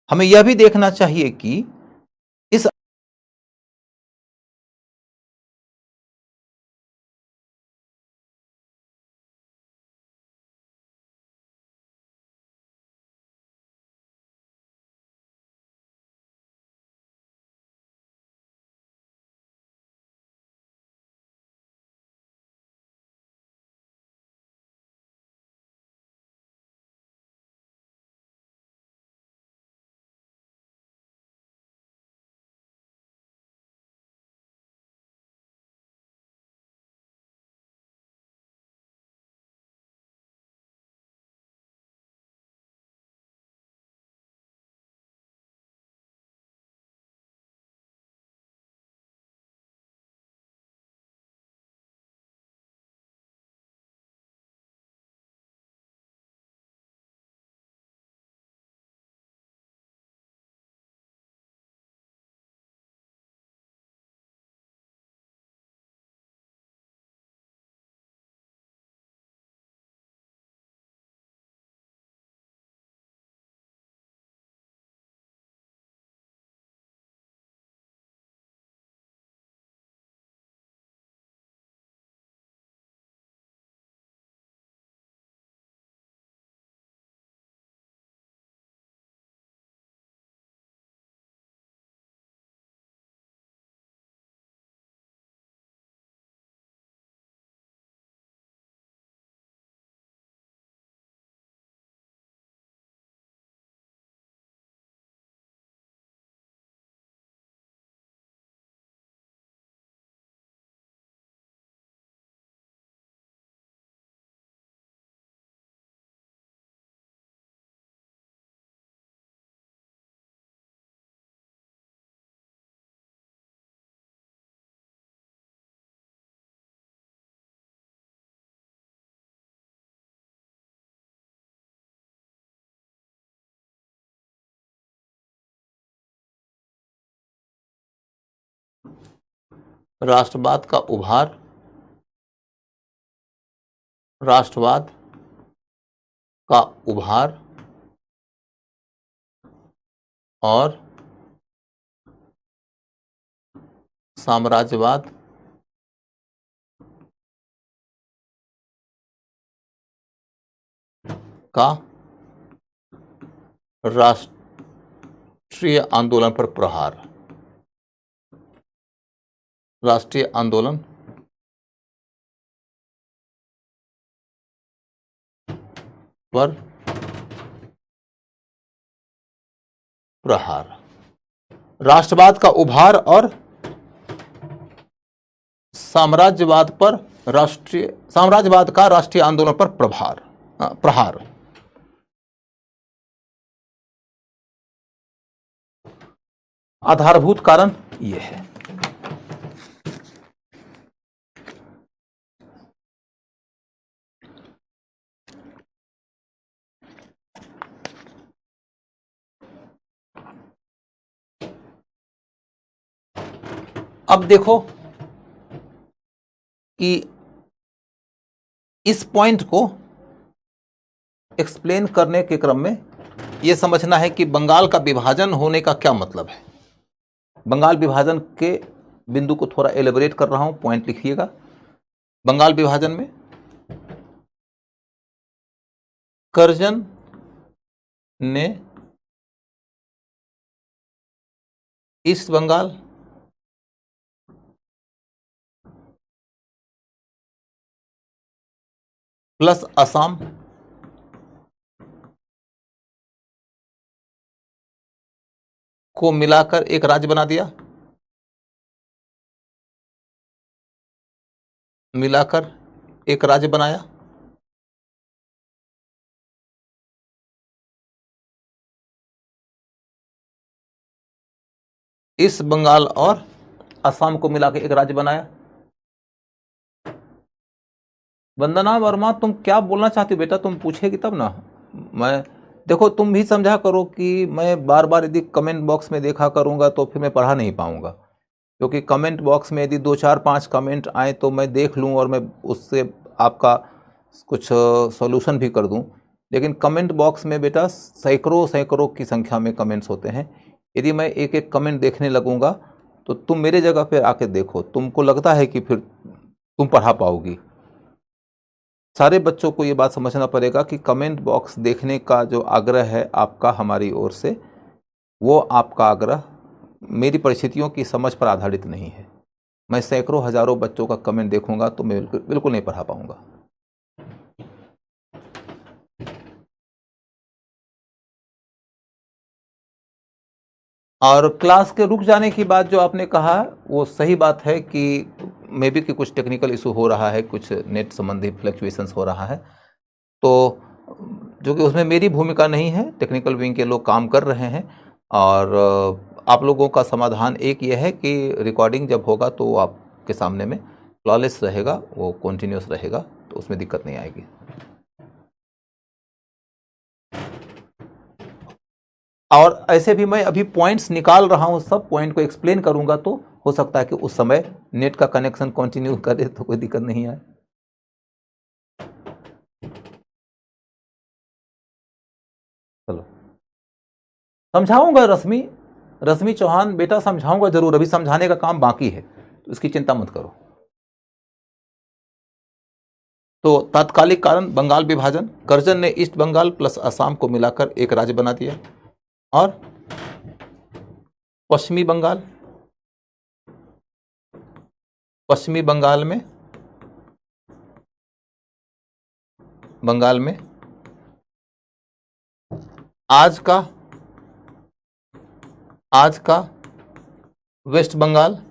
हमें यह भी देखना चाहिए कि इस राष्ट्रवाद का उभार, राष्ट्रवाद का उभार और साम्राज्यवाद का राष्ट्रीय आंदोलन पर प्रहार, राष्ट्रीय आंदोलन पर प्रहार, राष्ट्रवाद का उभार और साम्राज्यवाद का राष्ट्रीय आंदोलन पर प्रहार। आधारभूत कारण यह है। अब देखो कि इस पॉइंट को एक्सप्लेन करने के क्रम में यह समझना है कि बंगाल का विभाजन होने का क्या मतलब है। बंगाल विभाजन के बिंदु को थोड़ा एलेबोरेट कर रहा हूं, पॉइंट लिखिएगा। बंगाल विभाजन में कर्जन ने ईस्ट बंगाल प्लस असम को मिलाकर एक राज्य बना दिया, मिलाकर एक राज्य बनाया। ईस्ट बंगाल और असम को मिलाकर एक राज्य बनाया। वंदना वर्मा, तुम क्या बोलना चाहती हो बेटा? तुम पूछेगी तब ना। मैं देखो, तुम भी समझा करो कि मैं बार बार यदि कमेंट बॉक्स में देखा करूंगा तो फिर मैं पढ़ा नहीं पाऊंगा, क्योंकि कमेंट बॉक्स में यदि 2 4 5 कमेंट आए तो मैं देख लूं और मैं उससे आपका कुछ सॉल्यूशन भी कर दूं। लेकिन कमेंट बॉक्स में बेटा सैकड़ों सैकड़ों की संख्या में कमेंट्स होते हैं। यदि मैं एक एक कमेंट देखने लगूंगा तो तुम मेरे जगह पे आके देखो, तुमको लगता है कि फिर तुम पढ़ा पाओगी? सारे बच्चों को ये बात समझना पड़ेगा कि कमेंट बॉक्स देखने का जो आग्रह है आपका हमारी ओर से, वो आपका आग्रह मेरी परिस्थितियों की समझ पर आधारित नहीं है। मैं सैकड़ों हजारों बच्चों का कमेंट देखूंगा तो मैं बिल्कुल नहीं पढ़ा पाऊंगा। और क्लास के रुक जाने की बात जो आपने कहा वो सही बात है कि मे बी कि कुछ टेक्निकल इशू हो रहा है, कुछ नेट संबंधी फ्लक्चुएशंस हो रहा है, तो जो कि उसमें मेरी भूमिका नहीं है। टेक्निकल विंग के लोग काम कर रहे हैं और आप लोगों का समाधान एक ये है कि रिकॉर्डिंग जब होगा तो आपके सामने में फ्लॉलेस रहेगा, वो कॉन्टिन्यूस रहेगा, तो उसमें दिक्कत नहीं आएगी। और ऐसे भी मैं अभी पॉइंट्स निकाल रहा हूं, सब पॉइंट को एक्सप्लेन करूंगा, तो हो सकता है कि उस समय नेट का कनेक्शन कंटिन्यू करे तो कोई दिक्कत नहीं आए। चलो समझाऊंगा रश्मि चौहान बेटा, समझाऊंगा जरूर। अभी समझाने का काम बाकी है, तो इसकी चिंता मत करो। तो तात्कालिक कारण बंगाल विभाजन, कर्जन ने ईस्ट बंगाल प्लस असम को मिलाकर एक राज्य बना दिया। और पश्चिमी बंगाल, पश्चिमी बंगाल में आज का वेस्ट बंगाल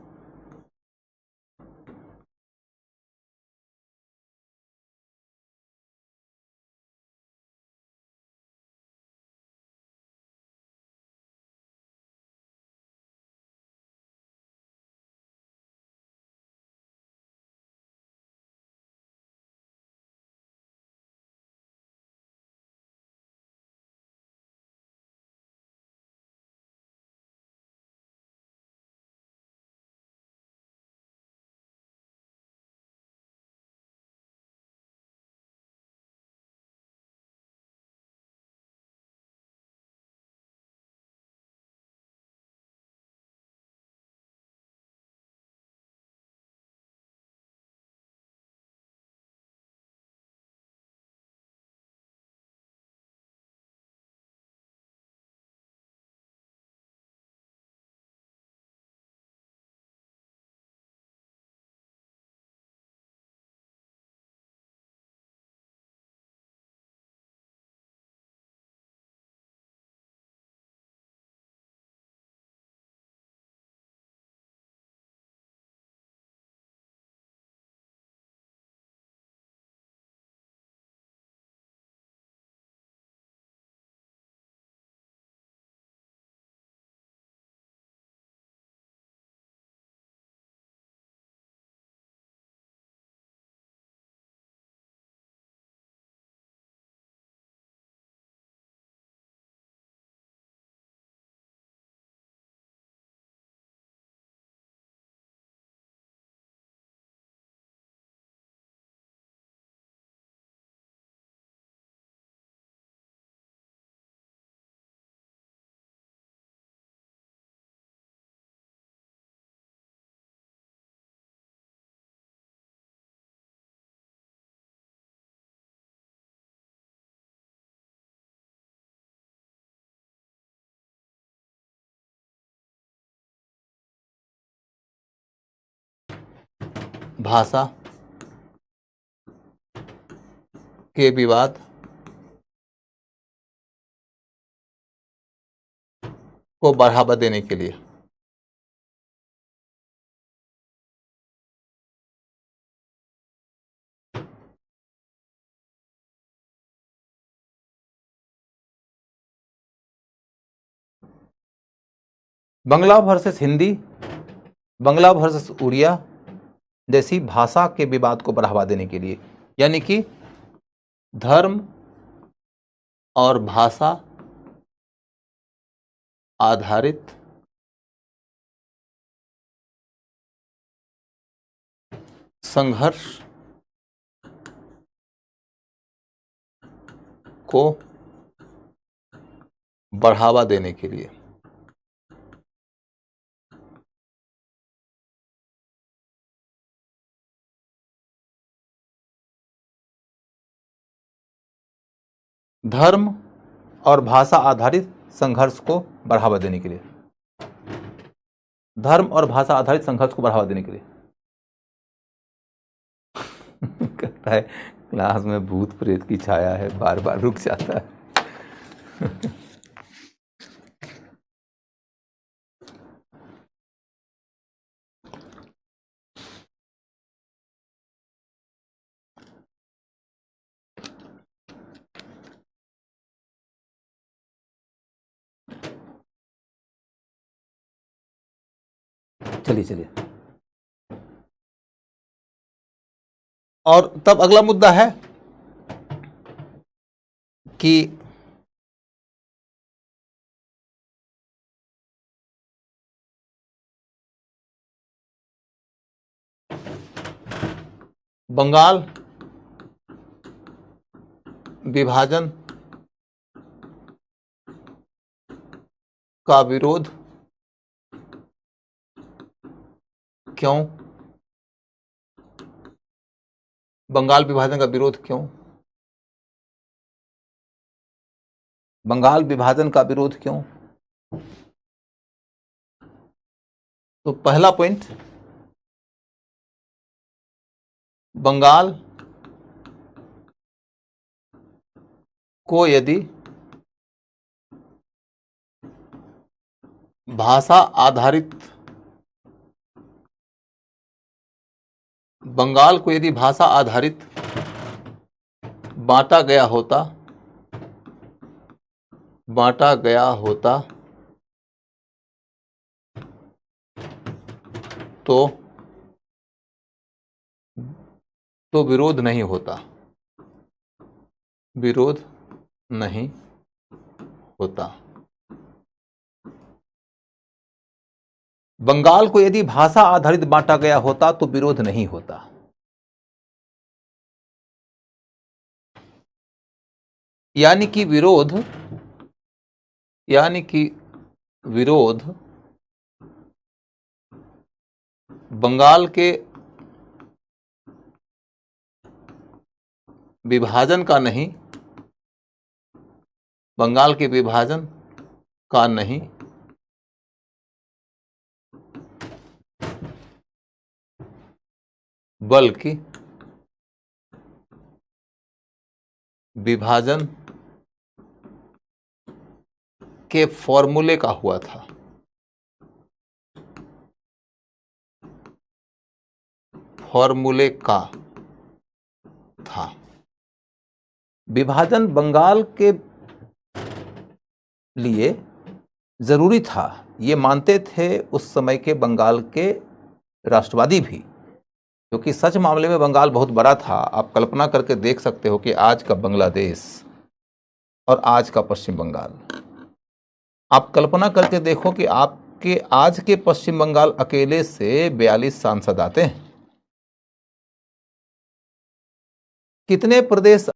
भाषा के विवाद को बढ़ावा देने के लिए। बंगला वर्सेस हिंदी, बंगला वर्सेस उड़िया जैसी भाषा के विवाद को बढ़ावा देने के लिए, यानी कि धर्म और भाषा आधारित संघर्ष को बढ़ावा देने के लिए। धर्म और भाषा आधारित संघर्ष को बढ़ावा देने के लिए, धर्म और भाषा आधारित संघर्ष को बढ़ावा देने के लिए। कहता है क्लास में भूत प्रेत की छाया है, बार बार रुक जाता है। चलिए चलिए, और तब अगला मुद्दा है कि बंगाल विभाजन का विरोध क्यों, बंगाल विभाजन का विरोध क्यों, बंगाल विभाजन का विरोध क्यों। तो पहला पॉइंट, बंगाल को यदि भाषा आधारित, बंगाल को यदि भाषा आधारित बांटा गया होता तो विरोध नहीं होता, विरोध नहीं होता। बंगाल को यदि भाषा आधारित बांटा गया होता तो विरोध नहीं होता। यानी कि विरोध बंगाल के विभाजन का नहीं, बंगाल के विभाजन का नहीं, बल्कि विभाजन के फॉर्मूले का हुआ था। फॉर्मूले का था। विभाजन बंगाल के लिए जरूरी था, ये मानते थे उस समय के बंगाल के राष्ट्रवादी भी, क्योंकि सच मामले में बंगाल बहुत बड़ा था। आप कल्पना करके देख सकते हो कि आज का बांग्लादेश और आज का पश्चिम बंगाल, आप कल्पना करके देखो कि आपके आज के पश्चिम बंगाल अकेले से 42 सांसद आते हैं। कितने प्रदेश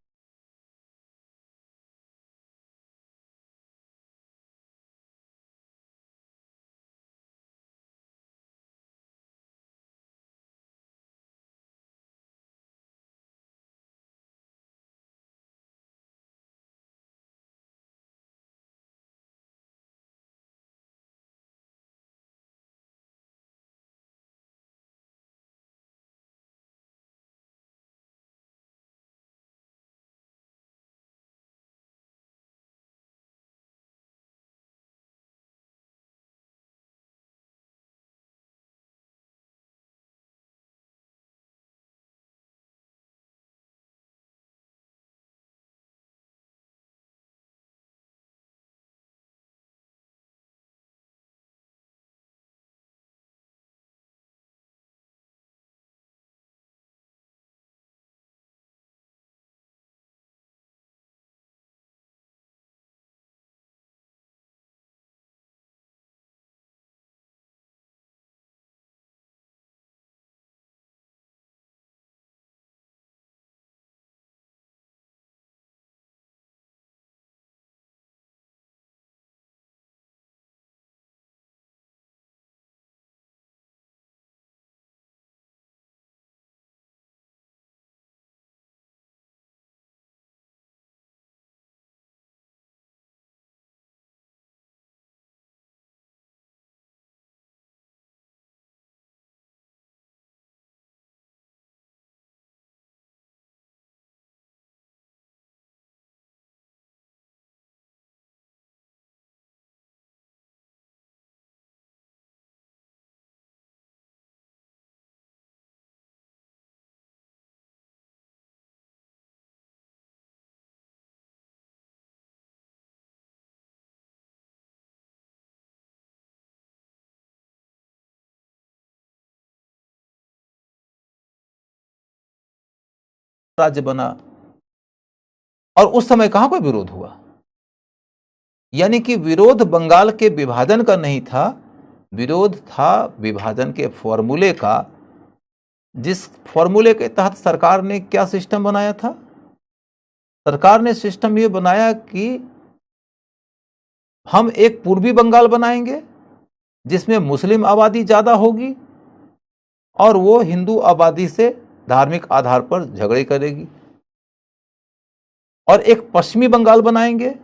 राज्य बना, और उस समय कहां कोई विरोध हुआ। यानी कि विरोध बंगाल के विभाजन का नहीं था, विरोध था विभाजन के फॉर्मूले का, जिस फॉर्मूले के तहत सरकार ने क्या सिस्टम बनाया था। सरकार ने सिस्टम ये बनाया कि हम एक पूर्वी बंगाल बनाएंगे जिसमें मुस्लिम आबादी ज्यादा होगी और वो हिंदू आबादी से धार्मिक आधार पर झगड़े करेगी, और एक पश्चिमी बंगाल बनाएंगे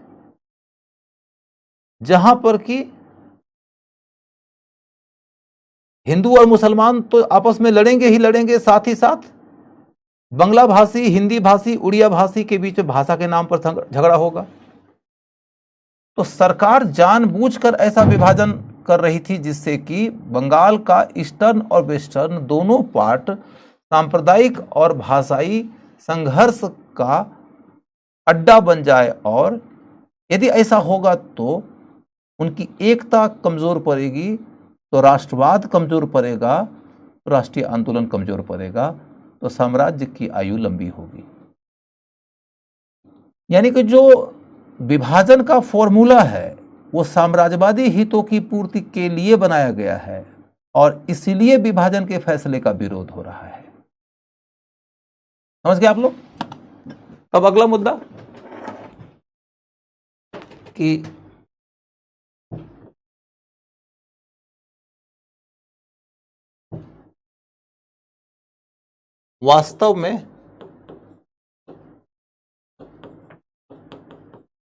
जहां पर कि हिंदू और मुसलमान तो आपस में लड़ेंगे ही लड़ेंगे, साथ ही साथ बंगला भाषी, हिंदी भाषी, उड़िया भाषी के बीच में भाषा के नाम पर झगड़ा होगा। तो सरकार जानबूझकर ऐसा विभाजन कर रही थी जिससे कि बंगाल का ईस्टर्न और वेस्टर्न दोनों पार्ट सांप्रदायिक और भाषाई संघर्ष का अड्डा बन जाए, और यदि ऐसा होगा तो उनकी एकता कमजोर पड़ेगी, तो राष्ट्रवाद कमजोर पड़ेगा, तो राष्ट्रीय आंदोलन कमजोर पड़ेगा, तो साम्राज्य की आयु लंबी होगी। यानी कि जो विभाजन का फॉर्मूला है वो साम्राज्यवादी हितों की पूर्ति के लिए बनाया गया है, और इसीलिए विभाजन के फैसले का विरोध हो रहा है। समझ गए आप लोग। अब अगला मुद्दा कि वास्तव में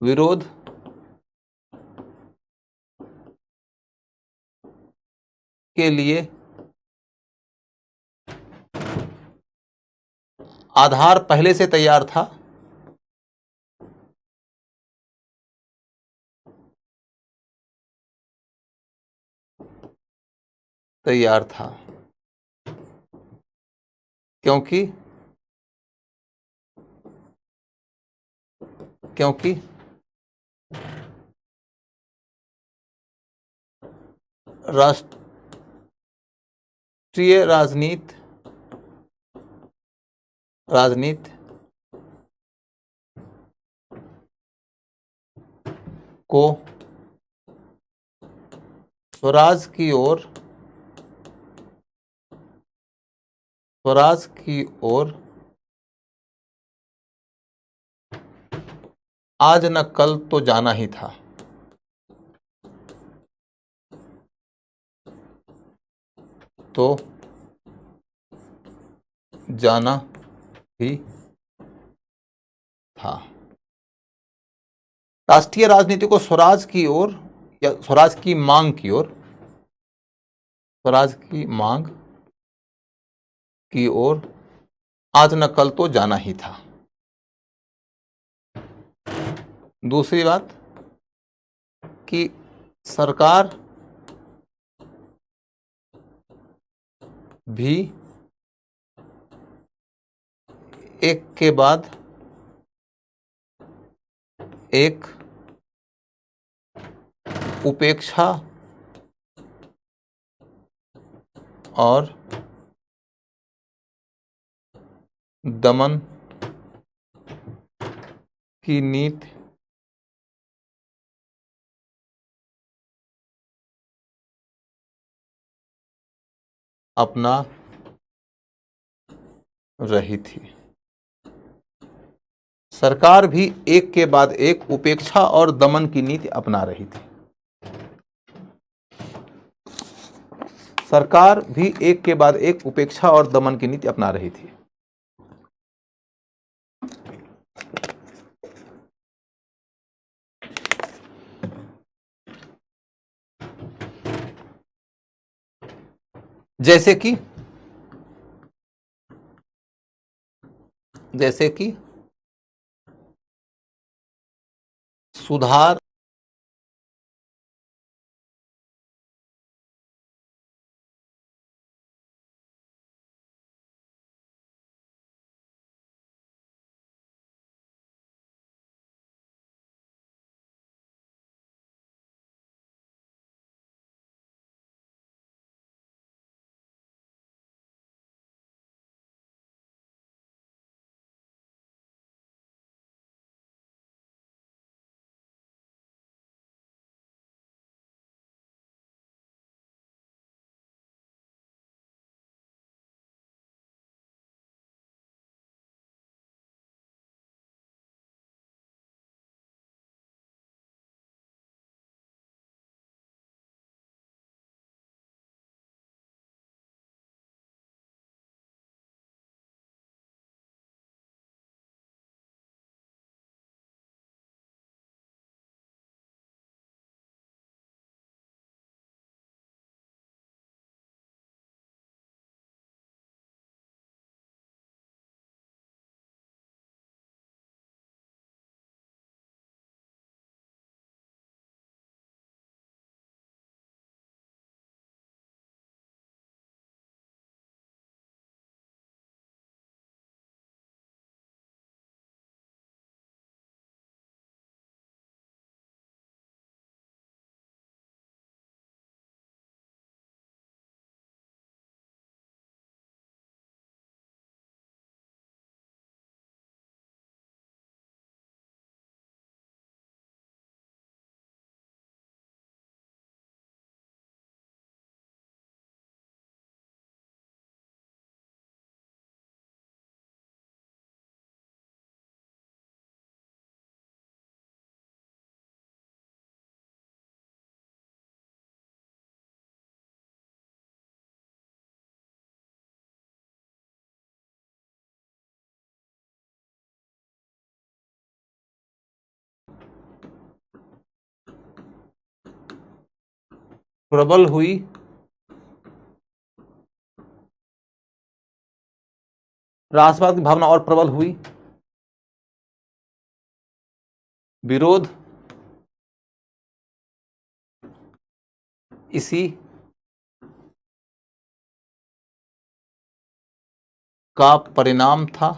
विरोध के लिए आधार पहले से तैयार था, क्योंकि राष्ट्रीय राजनीति को स्वराज की ओर आज न कल तो जाना ही था। राष्ट्रीय राजनीति को स्वराज की ओर या स्वराज की मांग की ओर आज न कल तो जाना ही था। दूसरी बात कि सरकार भी एक के बाद एक उपेक्षा और दमन की नीति अपना रही थी। सरकार भी एक के बाद एक उपेक्षा और दमन की नीति अपना रही थी। सरकार भी एक के बाद एक उपेक्षा और दमन की नीति अपना रही थी। जैसे कि सुधार प्रबल हुई राष्ट्रवाद की भावना और प्रबल हुई, विरोध इसी का परिणाम था,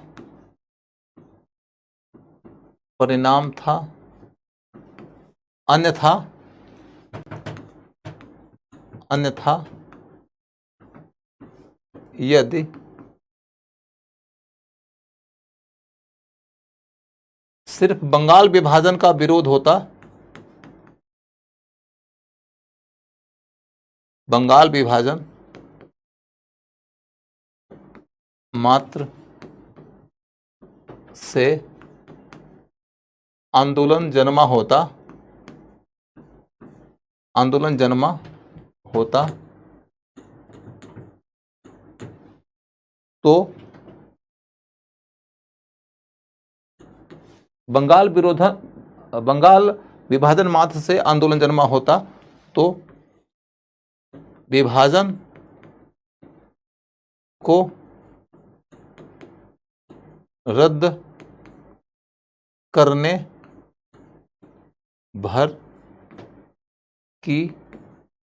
अन्यथा यदि सिर्फ बंगाल विभाजन का विरोध होता, बंगाल विभाजन मात्र से आंदोलन जन्मा होता तो बंगाल विभाजन मात्र से आंदोलन जन्मा होता तो विभाजन को रद्द करने भर की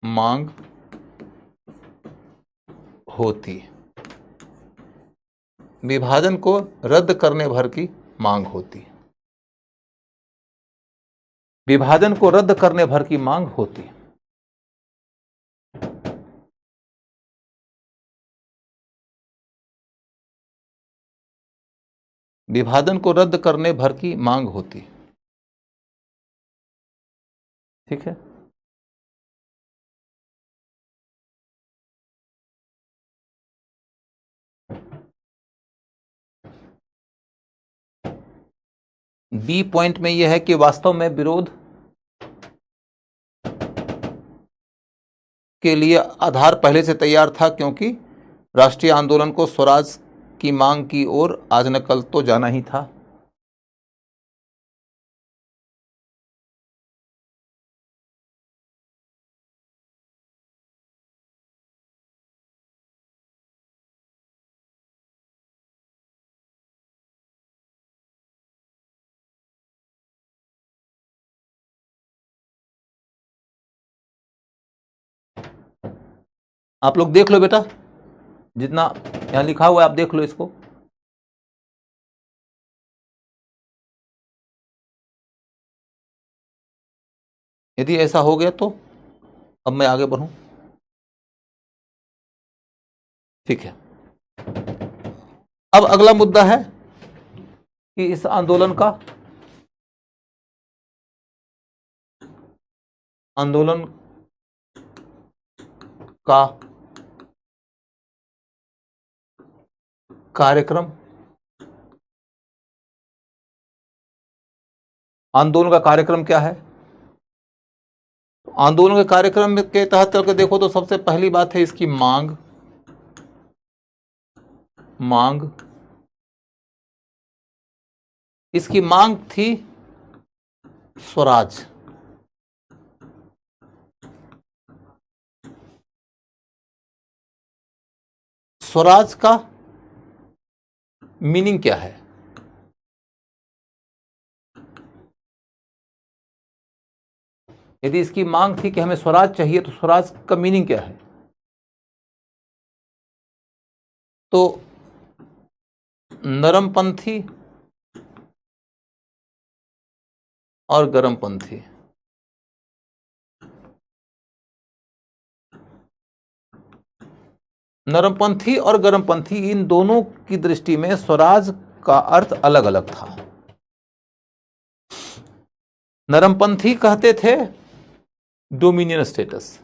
मांग होती, विभाजन को रद्द करने भर की मांग होती, विभाजन को रद्द करने भर की मांग होती। विभाजन को रद्द करने भर की मांग होती। ठीक है, बी पॉइंट में यह है कि वास्तव में विरोध के लिए आधार पहले से तैयार था, क्योंकि राष्ट्रीय आंदोलन को स्वराज की मांग की ओर आज न कल तो जाना ही था। आप लोग देख लो बेटा, जितना यहां लिखा हुआ है आप देख लो इसको। यदि ऐसा हो गया तो अब मैं आगे बढ़ूं। ठीक है, अब अगला मुद्दा है कि इस आंदोलन का कार्यक्रम, आंदोलन का कार्यक्रम क्या है। आंदोलन के कार्यक्रम के तहत चल के देखो तो सबसे पहली बात है इसकी मांग। इसकी मांग थी स्वराज। स्वराज का मीनिंग क्या है। यदि इसकी मांग थी कि हमें स्वराज चाहिए तो स्वराज का मीनिंग क्या है। तो नरमपंथी और गरमपंथी, नरमपंथी और गरमपंथी, इन दोनों की दृष्टि में स्वराज का अर्थ अलग अलग था। नरमपंथी कहते थे डोमिनियन स्टेटस,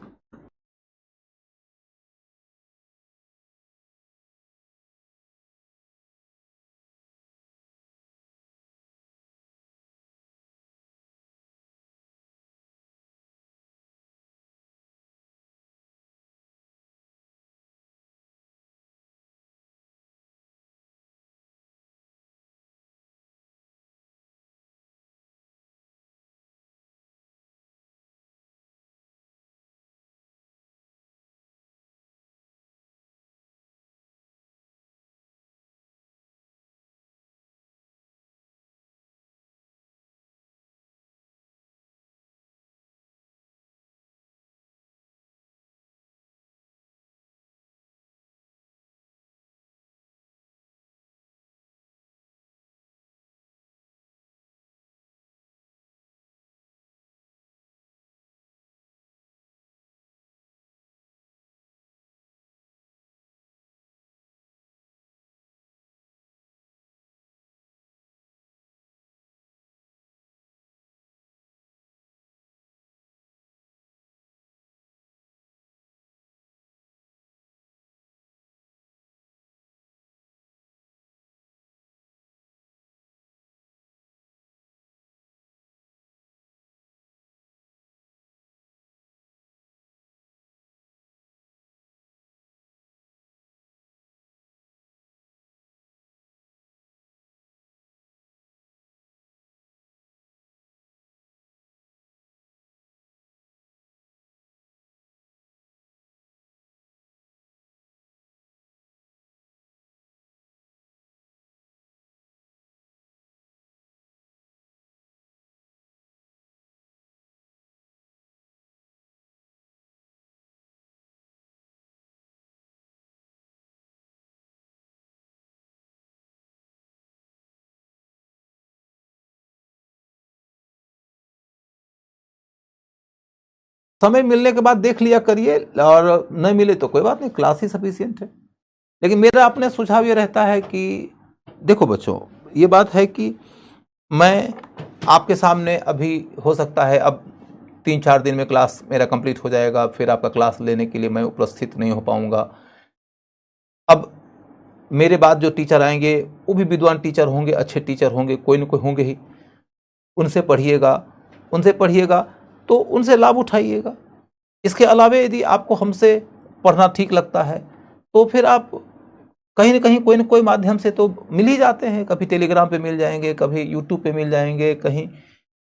समय मिलने के बाद देख लिया करिए, और नहीं मिले तो कोई बात नहीं, क्लास ही सफिशियंट है। लेकिन मेरा अपने सुझाव ये रहता है कि देखो बच्चों, ये बात है कि मैं आपके सामने अभी हो सकता है अब 3-4 दिन में क्लास मेरा कंप्लीट हो जाएगा, फिर आपका क्लास लेने के लिए मैं उपस्थित नहीं हो पाऊंगा। अब मेरे बाद जो टीचर आएंगे वो भी विद्वान टीचर होंगे, अच्छे टीचर होंगे, कोई ना कोई होंगे ही। उनसे पढ़िएगा, उनसे पढ़िएगा तो उनसे लाभ उठाइएगा। इसके अलावे यदि आपको हमसे पढ़ना ठीक लगता है तो फिर आप कहीं ना कोई माध्यम से तो मिल ही जाते हैं। कभी टेलीग्राम पे मिल जाएंगे, कभी यूट्यूब पे मिल जाएंगे, कहीं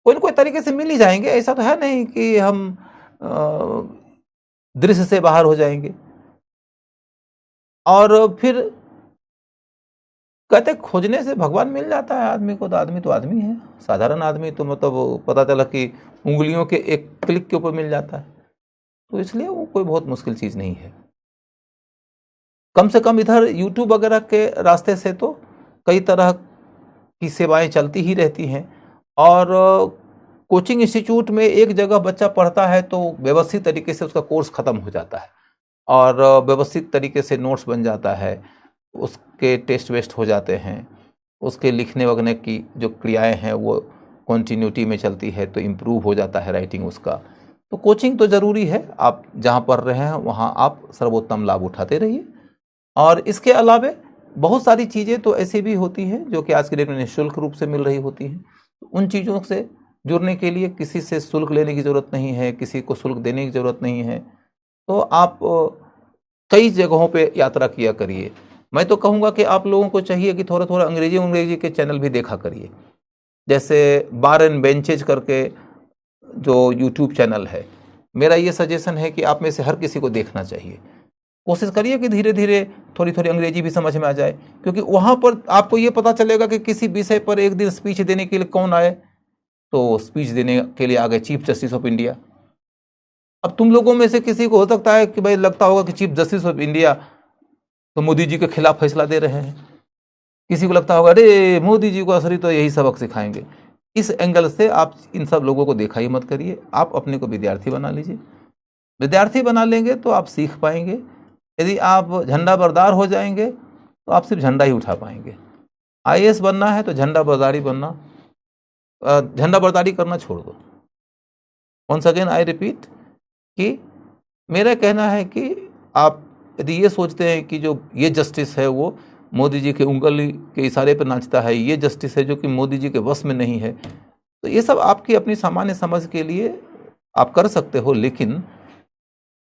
कोई ना कोई तरीके से मिल ही जाएंगे। ऐसा तो है नहीं कि हम दृश्य से बाहर हो जाएंगे। और फिर कहते खोजने से भगवान मिल जाता है आदमी को, तो आदमी है, साधारण आदमी तो मतलब पता चला कि उंगलियों के एक क्लिक के ऊपर मिल जाता है। तो इसलिए वो कोई बहुत मुश्किल चीज़ नहीं है। कम से कम इधर यूट्यूब वगैरह के रास्ते से तो कई तरह की सेवाएं चलती ही रहती हैं। और कोचिंग इंस्टीट्यूट में एक जगह बच्चा पढ़ता है तो व्यवस्थित तरीके से उसका कोर्स खत्म हो जाता है, और व्यवस्थित तरीके से नोट्स बन जाता है, उसके टेस्ट वेस्ट हो जाते हैं, उसके लिखने वगने की जो क्रियाएं हैं वो कॉन्टीन्यूटी में चलती है, तो इम्प्रूव हो जाता है राइटिंग उसका। तो कोचिंग तो ज़रूरी है, आप जहाँ पढ़ रहे हैं वहाँ आप सर्वोत्तम लाभ उठाते रहिए। और इसके अलावे बहुत सारी चीज़ें तो ऐसी भी होती हैं जो कि आज के डेट में निःशुल्क रूप से मिल रही होती हैं। तो उन चीज़ों से जुड़ने के लिए किसी से शुल्क लेने की ज़रूरत नहीं है, किसी को शुल्क देने की ज़रूरत नहीं है। तो आप कई जगहों पे यात्रा किया करिए। मैं तो कहूँगा कि आप लोगों को चाहिए कि थोड़ा थोड़ा अंग्रेजी के चैनल भी देखा करिए। जैसे बार एंड बेंचेज करके जो यूट्यूब चैनल है, मेरा ये सजेशन है कि आप में से हर किसी को देखना चाहिए। कोशिश करिए कि धीरे धीरे थोड़ी थोड़ी अंग्रेजी भी समझ में आ जाए, क्योंकि वहाँ पर आपको ये पता चलेगा कि किसी विषय पर एक दिन स्पीच देने के लिए कौन आए। तो स्पीच देने के लिए आ गए चीफ जस्टिस ऑफ इंडिया। अब तुम लोगों में से किसी को हो सकता है कि भाई लगता होगा कि चीफ जस्टिस ऑफ इंडिया तो मोदी जी के खिलाफ फैसला दे रहे हैं, किसी को लगता होगा अरे मोदी जी को असली तो यही सबक सिखाएंगे। इस एंगल से आप इन सब लोगों को देखा ही मत करिए, आप अपने को विद्यार्थी बना लीजिए। विद्यार्थी बना लेंगे तो आप सीख पाएंगे। यदि आप झंडा बरदार हो जाएंगे तो आप सिर्फ झंडा ही उठा पाएंगे। आईएएस बनना है तो झंडा बरदारी बनना, झंडा बरदारी करना छोड़ दो। वंस अगेन आई रिपीट कि मेरा कहना है कि आप यदि ये सोचते हैं कि जो ये जस्टिस है वो मोदी जी के उंगली के इशारे पर नाचता है, ये जस्टिस है जो कि मोदी जी के वश में नहीं है, तो ये सब आपकी अपनी सामान्य समझ के लिए आप कर सकते हो। लेकिन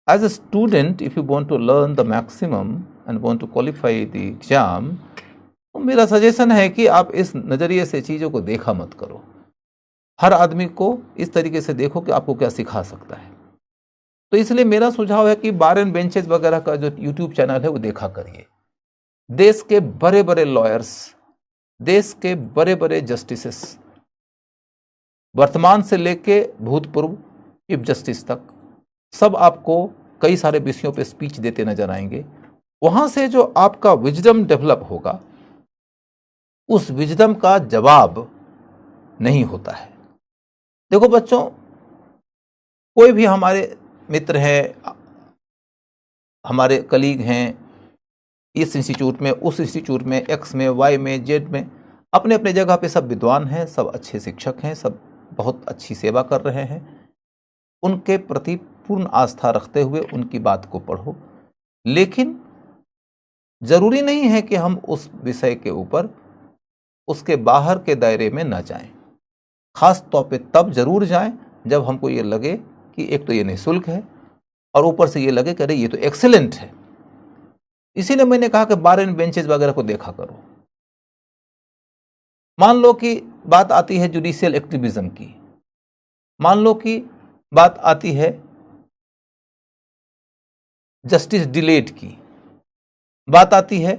as a student, if you want to learn the maximum and want to qualify the exam, तो मेरा सजेशन है कि आप इस नज़रिए से चीज़ों को देखा मत करो। हर आदमी को इस तरीके से देखो कि आपको क्या सिखा सकता है। तो इसलिए मेरा सुझाव है कि बार एंड बेंचेस वगैरह का जो यूट्यूब चैनल है वो देखा करिए। देश के बड़े बड़े लॉयर्स, देश के बड़े बड़े जस्टिसेस, वर्तमान से लेके भूतपूर्व चीफ जस्टिस तक, सब आपको कई सारे विषयों पे स्पीच देते नजर आएंगे। वहां से जो आपका विजडम डेवलप होगा, उस विजडम का जवाब नहीं होता है। देखो बच्चों, कोई भी हमारे मित्र हैं, हमारे कलीग हैं, इस इंस्टीट्यूट में, उस इंस्टीट्यूट में, एक्स में, वाई में, जेड में, अपने अपने जगह पे सब विद्वान हैं, सब अच्छे शिक्षक हैं, सब बहुत अच्छी सेवा कर रहे हैं। उनके प्रति पूर्ण आस्था रखते हुए उनकी बात को पढ़ो। लेकिन जरूरी नहीं है कि हम उस विषय के ऊपर, उसके बाहर के दायरे में न जाएं। खास तौर पे तब जरूर जाएं जब हमको ये लगे कि एक तो ये निःशुल्क है और ऊपर से ये लगे कि अरे ये तो एक्सीलेंट है। इसीलिए मैंने कहा कि बार एंड बेंचेस वगैरह को देखा करो। मान लो कि बात आती है जुडिशियल एक्टिविज्म की, मान लो कि बात आती है जस्टिस डिलेट की, बात आती है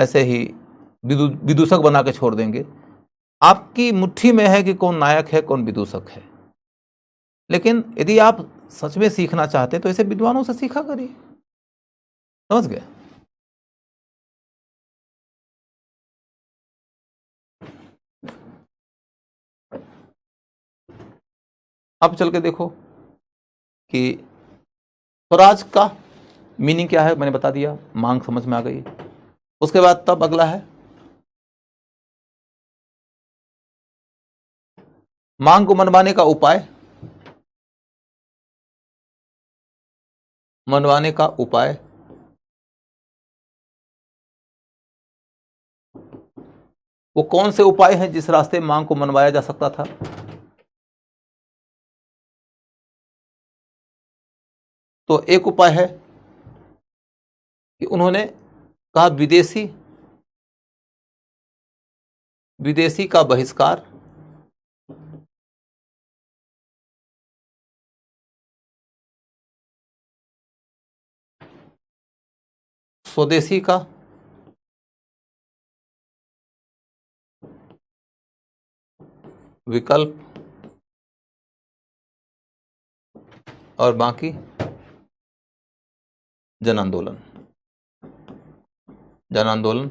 ऐसे ही विदूषक बना के छोड़ देंगे। आपकी मुट्ठी में है कि कौन नायक है कौन विदूषक है। लेकिन यदि आप सच में सीखना चाहते तो ऐसे विद्वानों से सीखा करिए। समझ गए? अब चल के देखो कि स्वराज का मीनिंग क्या है, मैंने बता दिया, मांग समझ में आ गई। उसके बाद तब अगला है मांग को मनवाने का उपाय। मनवाने का उपाय वो कौन से उपाय हैं जिस रास्ते मांग को मनवाया जा सकता था? तो एक उपाय है कि उन्होंने कहा विदेशी विदेशी का बहिष्कार, स्वदेशी का विकल्प और बाकी जन आंदोलन। जन आंदोलन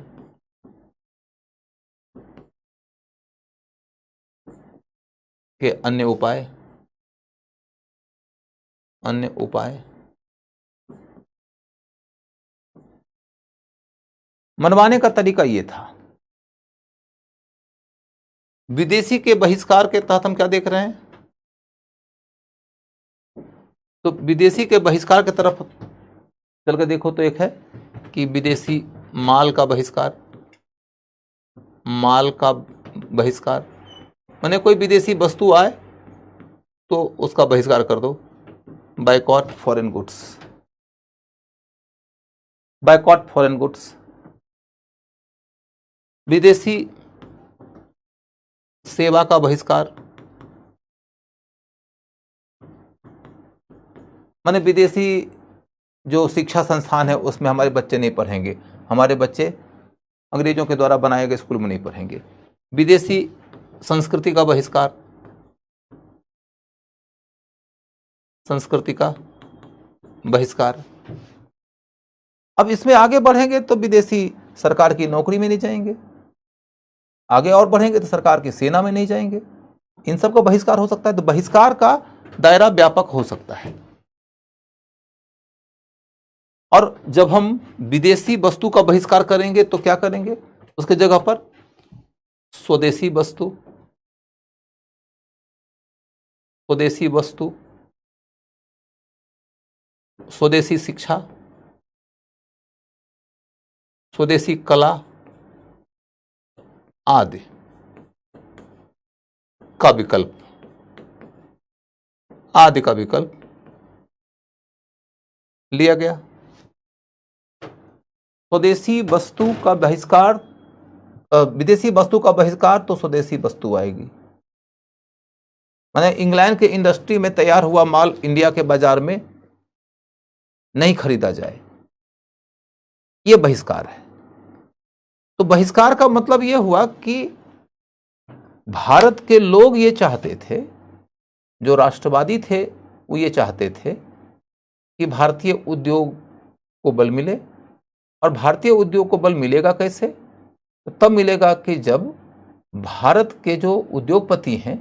के अन्य उपाय मनवाने का तरीका यह था। विदेशी के बहिष्कार के तहत हम क्या देख रहे हैं? तो विदेशी के बहिष्कार की तरफ चल कर देखो तो एक है कि विदेशी माल का बहिष्कार, माल का बहिष्कार माने कोई विदेशी वस्तु आए तो उसका बहिष्कार कर दो, boycott foreign goods, boycott foreign goods. विदेशी सेवा का बहिष्कार माने विदेशी जो शिक्षा संस्थान है उसमें हमारे बच्चे नहीं पढ़ेंगे, हमारे बच्चे अंग्रेजों के द्वारा बनाए गए स्कूल में नहीं पढ़ेंगे। विदेशी संस्कृति का बहिष्कार, संस्कृति का बहिष्कार। अब इसमें आगे बढ़ेंगे तो विदेशी सरकार की नौकरी में नहीं जाएंगे, आगे और बढ़ेंगे तो सरकार की सेना में नहीं जाएंगे। इन सब का बहिष्कार हो सकता है। तो बहिष्कार का दायरा व्यापक हो सकता है। और जब हम विदेशी वस्तु का बहिष्कार करेंगे तो क्या करेंगे? उसके जगह पर स्वदेशी वस्तु, स्वदेशी वस्तु, स्वदेशी शिक्षा, स्वदेशी कला आदि का विकल्प, आदि का विकल्प लिया गया। स्वदेशी वस्तु का बहिष्कार, विदेशी वस्तु का बहिष्कार तो स्वदेशी वस्तु आएगी। माने इंग्लैंड के इंडस्ट्री में तैयार हुआ माल इंडिया के बाजार में नहीं खरीदा जाए, यह बहिष्कार है। तो बहिष्कार का मतलब यह हुआ कि भारत के लोग ये चाहते थे, जो राष्ट्रवादी थे वो ये चाहते थे कि भारतीय उद्योग को बल मिले। और भारतीय उद्योग को बल मिलेगा कैसे? तो तब मिलेगा कि जब भारत के जो उद्योगपति हैं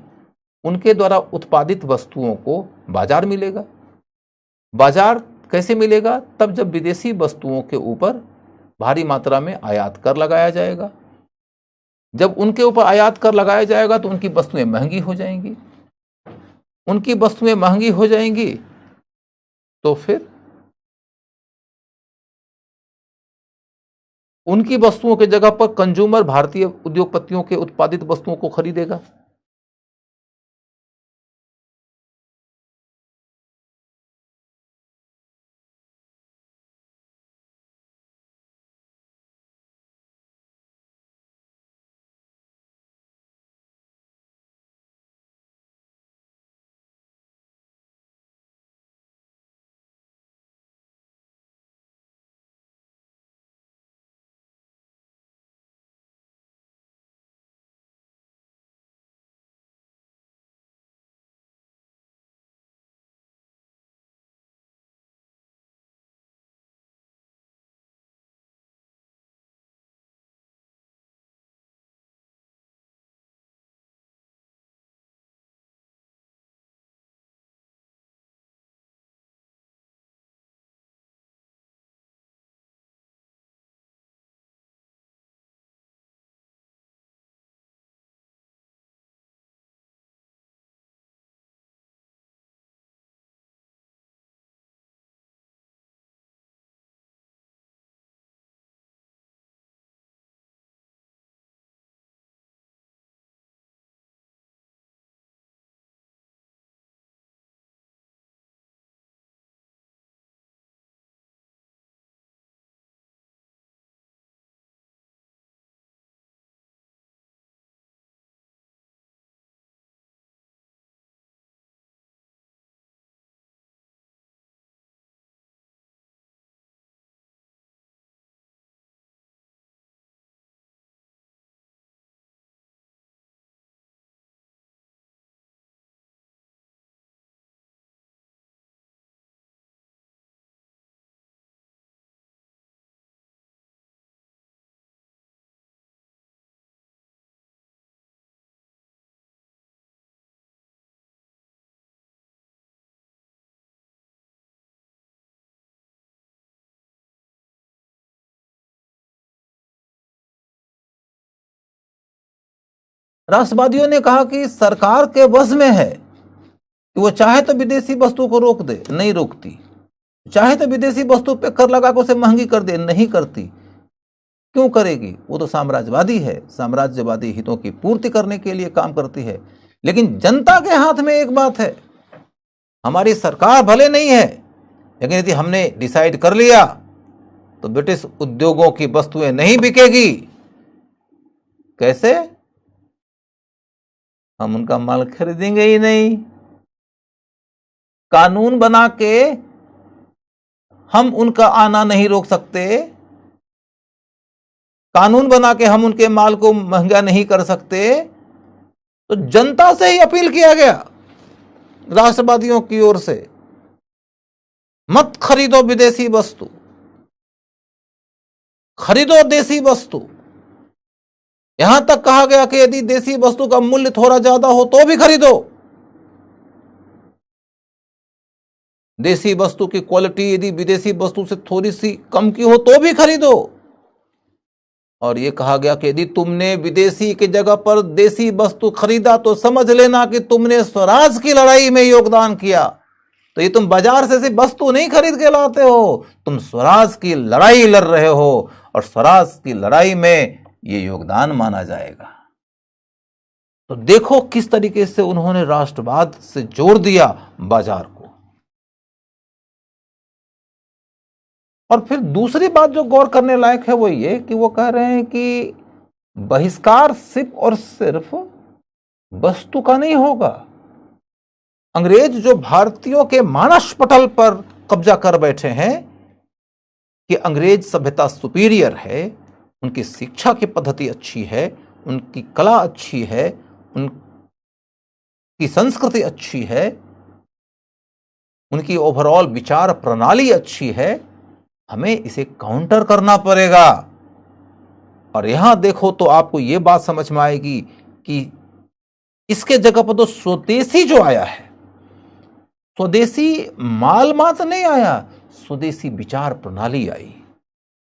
उनके द्वारा उत्पादित वस्तुओं को बाजार मिलेगा। बाजार कैसे मिलेगा? तब जब विदेशी वस्तुओं के ऊपर भारी मात्रा में आयात कर लगाया जाएगा। जब उनके ऊपर आयात कर लगाया जाएगा तो उनकी वस्तुएं महंगी हो जाएंगी। उनकी वस्तुएं महंगी हो जाएंगी तो फिर उनकी वस्तुओं के जगह पर कंज्यूमर भारतीय उद्योगपतियों के उत्पादित वस्तुओं को खरीदेगा। राष्ट्रवादियों ने कहा कि सरकार के वश में है कि वो चाहे तो विदेशी वस्तु को रोक दे, नहीं रोकती, चाहे तो विदेशी वस्तु पे कर लगा के उसे महंगी कर दे, नहीं करती। क्यों करेगी? वो तो साम्राज्यवादी है, साम्राज्यवादी हितों की पूर्ति करने के लिए काम करती है। लेकिन जनता के हाथ में एक बात है, हमारी सरकार भले नहीं है, लेकिन यदि हमने डिसाइड कर लिया तो ब्रिटिश उद्योगों की वस्तुएं नहीं बिकेगी। कैसे? हम उनका माल खरीदेंगे ही नहीं। कानून बना के हम उनका आना नहीं रोक सकते, कानून बना के हम उनके माल को महंगा नहीं कर सकते। तो जनता से ही अपील किया गया राष्ट्रवादियों की ओर से, मत खरीदो विदेशी वस्तु, खरीदो देसी वस्तु। यहां तक कहा गया कि यदि देसी वस्तु का मूल्य थोड़ा ज्यादा हो तो भी खरीदो, देसी वस्तु की क्वालिटी यदि विदेशी वस्तु से थोड़ी सी कम की हो तो भी खरीदो। और यह कहा गया कि यदि तुमने विदेशी की जगह पर देसी वस्तु खरीदा तो समझ लेना कि तुमने स्वराज की लड़ाई में योगदान किया। तो ये तुम बाजार से सिर्फ वस्तु नहीं खरीद के लाते हो, तुम स्वराज की लड़ाई लड़ रहे हो, और स्वराज की लड़ाई में ये योगदान माना जाएगा। तो देखो किस तरीके से उन्होंने राष्ट्रवाद से जोड़ दिया बाजार को। और फिर दूसरी बात जो गौर करने लायक है वो ये कि वो कह रहे हैं कि बहिष्कार सिर्फ और सिर्फ वस्तु का नहीं होगा। अंग्रेज जो भारतीयों के मानस पटल पर कब्जा कर बैठे हैं कि अंग्रेज सभ्यता सुपीरियर है, उनकी शिक्षा की पद्धति अच्छी है, उनकी कला अच्छी है, उनकी संस्कृति अच्छी है, उनकी ओवरऑल विचार प्रणाली अच्छी है, हमें इसे काउंटर करना पड़ेगा। और यहां देखो तो आपको यह बात समझ में आएगी कि इसके जगह पर तो स्वदेशी जो आया है, स्वदेशी माल मात्र नहीं आया, स्वदेशी विचार प्रणाली आई,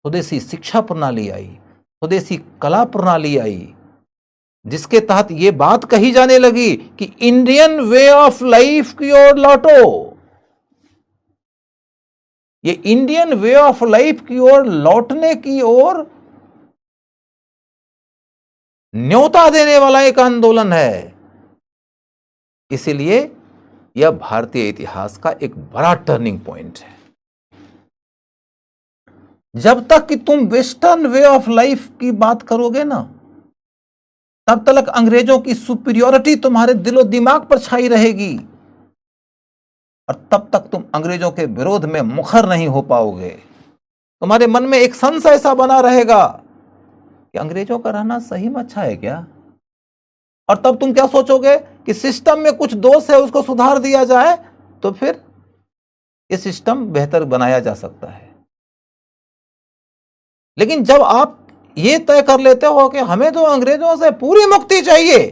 स्वदेशी शिक्षा प्रणाली आई, स्वदेशी कला प्रणाली आई, जिसके तहत यह बात कही जाने लगी कि इंडियन वे ऑफ लाइफ की ओर लौटो। ये इंडियन वे ऑफ लाइफ की ओर लौटने की ओर न्योता देने वाला एक आंदोलन है। इसलिए यह भारतीय इतिहास का एक बड़ा टर्निंग पॉइंट है। जब तक कि तुम वेस्टर्न वे ऑफ लाइफ की बात करोगे ना, तब तक अंग्रेजों की सुपीरियोरिटी तुम्हारे दिलो दिमाग पर छाई रहेगी, और तब तक तुम अंग्रेजों के विरोध में मुखर नहीं हो पाओगे। तुम्हारे मन में एक संशय ऐसा बना रहेगा कि अंग्रेजों का रहना सही में अच्छा है क्या? और तब तुम क्या सोचोगे कि सिस्टम में कुछ दोष है, उसको सुधार दिया जाए तो फिर ये सिस्टम बेहतर बनाया जा सकता है। लेकिन जब आप ये तय कर लेते हो कि हमें तो अंग्रेजों से पूरी मुक्ति चाहिए,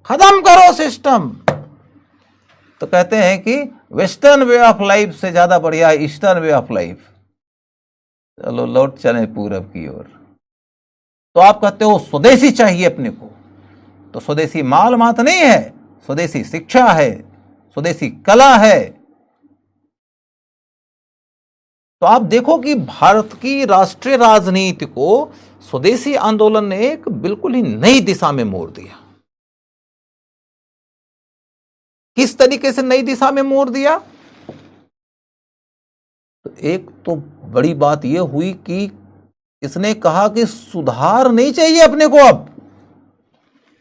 खत्म करो सिस्टम, तो कहते हैं कि वेस्टर्न वे ऑफ लाइफ से ज्यादा बढ़िया ईस्टर्न वे ऑफ लाइफ, चलो लौट चले पूरब की ओर। तो आप कहते हो स्वदेशी चाहिए अपने को, तो स्वदेशी माल मात्र नहीं है, स्वदेशी शिक्षा है, स्वदेशी कला है। तो आप देखो कि भारत की राष्ट्रीय राजनीति को स्वदेशी आंदोलन ने एक बिल्कुल ही नई दिशा में मोड़ दिया। किस तरीके से नई दिशा में मोड़ दिया? तो एक तो बड़ी बात यह हुई कि इसने कहा कि सुधार नहीं चाहिए अपने को। अब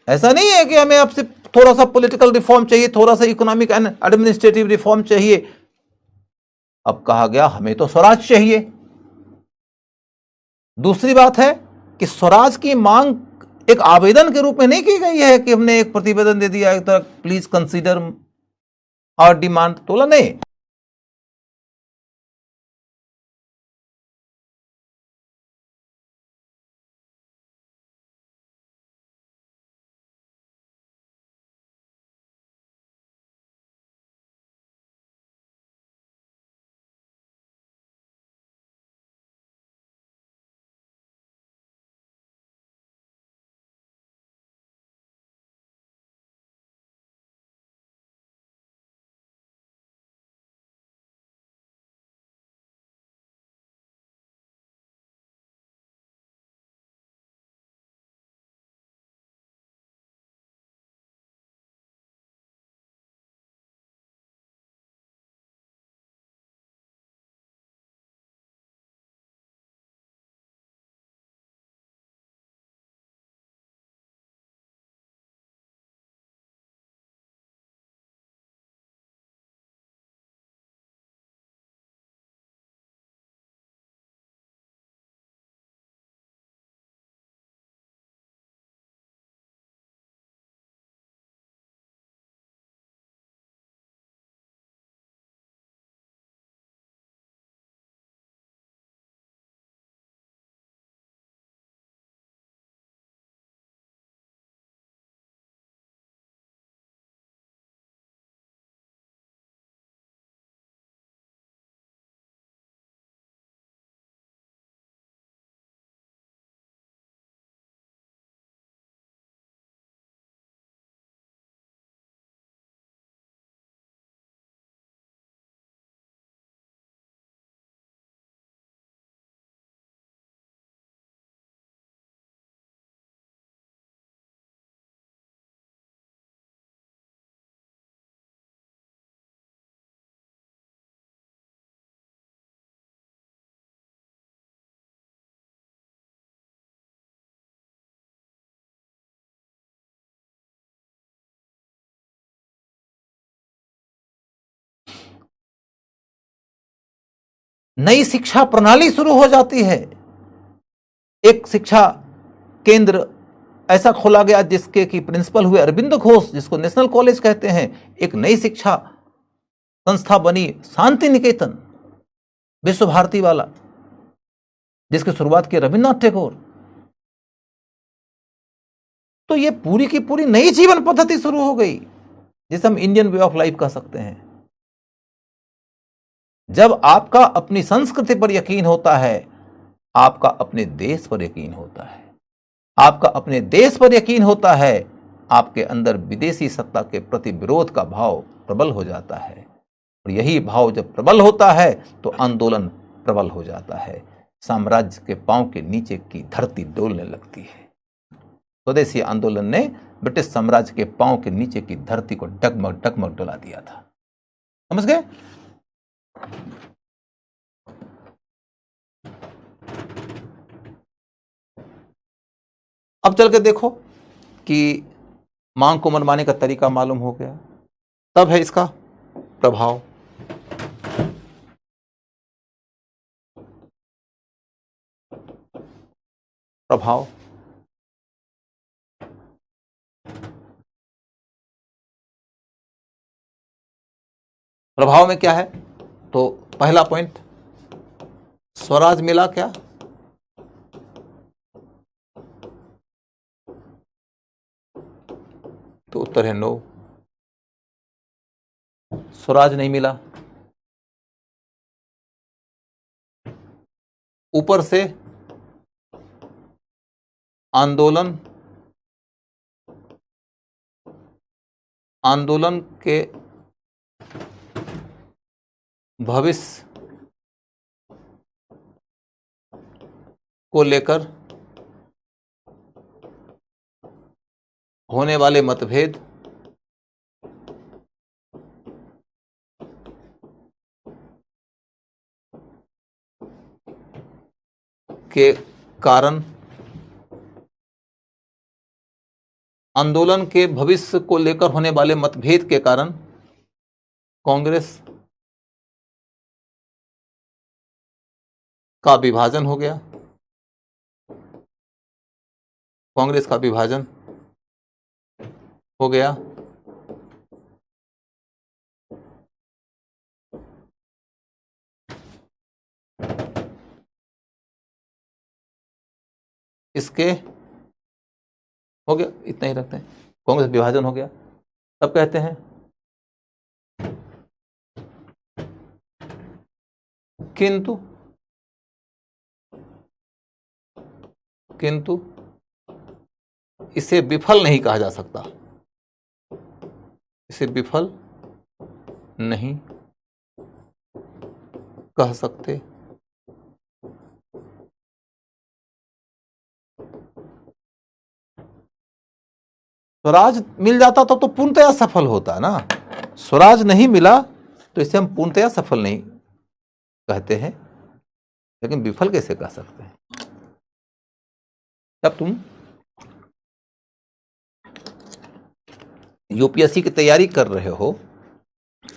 ऐसा नहीं है कि हमें अब सिर्फ थोड़ा सा पॉलिटिकल रिफॉर्म चाहिए, थोड़ा सा इकोनॉमिक एंड एडमिनिस्ट्रेटिव रिफॉर्म चाहिए। अब कहा गया हमें तो स्वराज चाहिए। दूसरी बात है कि स्वराज की मांग एक आवेदन के रूप में नहीं की गई है कि हमने एक प्रतिवेदन दे दिया एक तरह प्लीज कंसीडर और डिमांड, तोला नहीं। नई शिक्षा प्रणाली शुरू हो जाती है। एक शिक्षा केंद्र ऐसा खोला गया जिसके की प्रिंसिपल हुए अरविंद घोष, जिसको नेशनल कॉलेज कहते हैं। एक नई शिक्षा संस्था बनी शांति निकेतन, विश्व भारती वाला, जिसकी शुरुआत की रविन्द्रनाथ टैगोर। तो ये पूरी की पूरी नई जीवन पद्धति शुरू हो गई, जिसे हम इंडियन वे ऑफ लाइफ कह सकते हैं। जब आपका अपनी संस्कृति पर यकीन होता है, आपका अपने देश पर यकीन होता है। आपका अपने देश पर यकीन होता है, आपके अंदर विदेशी सत्ता के प्रति विरोध का भाव प्रबल हो जाता है। और यही भाव जब प्रबल होता है तो आंदोलन प्रबल हो जाता है। साम्राज्य के पांव के नीचे की धरती डोलने लगती है। स्वदेशी आंदोलन ने ब्रिटिश साम्राज्य के पांव के नीचे की धरती को डगमग डगमग डुला दिया था। समझ गए? अब चल के देखो कि मांग को मनवाने का तरीका मालूम हो गया। तब है इसका प्रभाव। प्रभाव प्रभाव में क्या है? तो पहला पॉइंट, स्वराज मिला क्या? तो उत्तर है नो, स्वराज नहीं मिला। ऊपर से आंदोलन के भविष्य को लेकर होने वाले मतभेद के कारण, आंदोलन के भविष्य को लेकर होने वाले मतभेद के कारण कांग्रेस का विभाजन हो गया। कांग्रेस का विभाजन हो गया। इसके हो गया, इतना ही रखते हैं। कांग्रेस विभाजन हो गया। तब कहते हैं किंतु इसे विफल नहीं कहा जा सकता। इसे विफल नहीं कह सकते। स्वराज मिल जाता तो पूर्णतया सफल होता ना। स्वराज नहीं मिला तो इसे हम पूर्णतया सफल नहीं कहते हैं, लेकिन विफल कैसे कह सकते हैं? जब तुम यूपीएससी की तैयारी कर रहे हो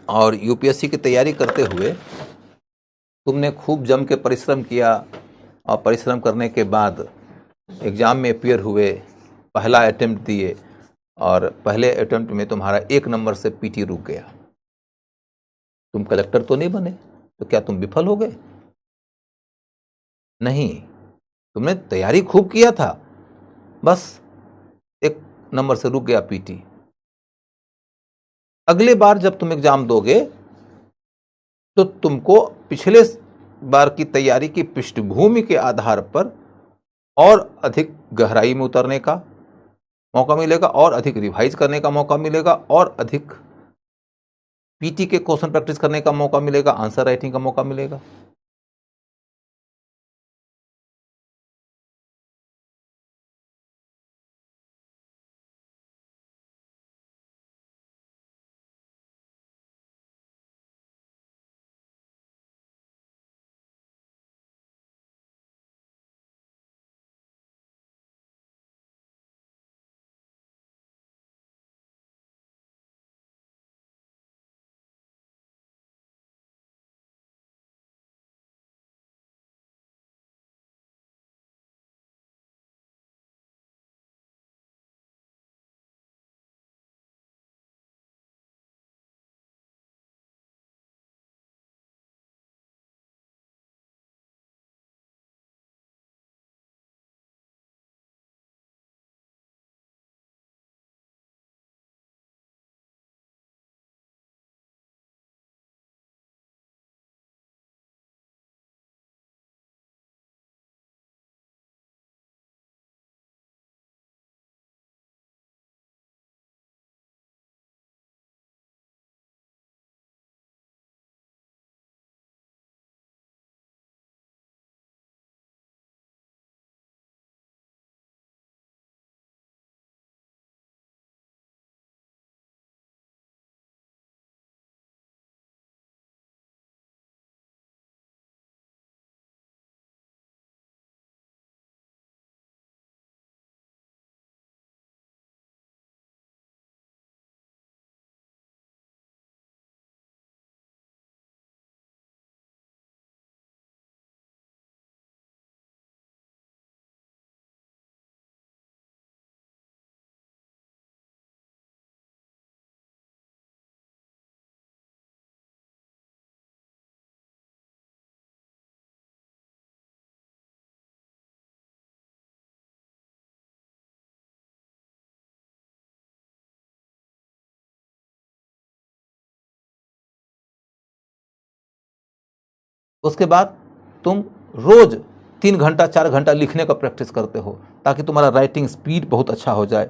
और यूपीएससी की तैयारी करते हुए तुमने खूब जम के परिश्रम किया, और परिश्रम करने के बाद एग्जाम में अपियर हुए, पहला अटेम्प्ट दिए, और पहले अटेम्प्ट में तुम्हारा 1 नंबर से पीटी रुक गया। तुम कलेक्टर तो नहीं बने, तो क्या तुम विफल हो गए? नहीं, तुमने तैयारी खूब किया था, बस 1 नंबर से रुक गया पीटी। अगले बार जब तुम एग्जाम दोगे तो तुमको पिछले बार की तैयारी की पृष्ठभूमि के आधार पर और अधिक गहराई में उतरने का मौका मिलेगा, और अधिक रिवाइज करने का मौका मिलेगा, और अधिक पीटी के क्वेश्चन प्रैक्टिस करने का मौका मिलेगा, आंसर राइटिंग का मौका मिलेगा। उसके बाद तुम रोज 3 घंटा 4 घंटा लिखने का प्रैक्टिस करते हो, ताकि तुम्हारा राइटिंग स्पीड बहुत अच्छा हो जाए,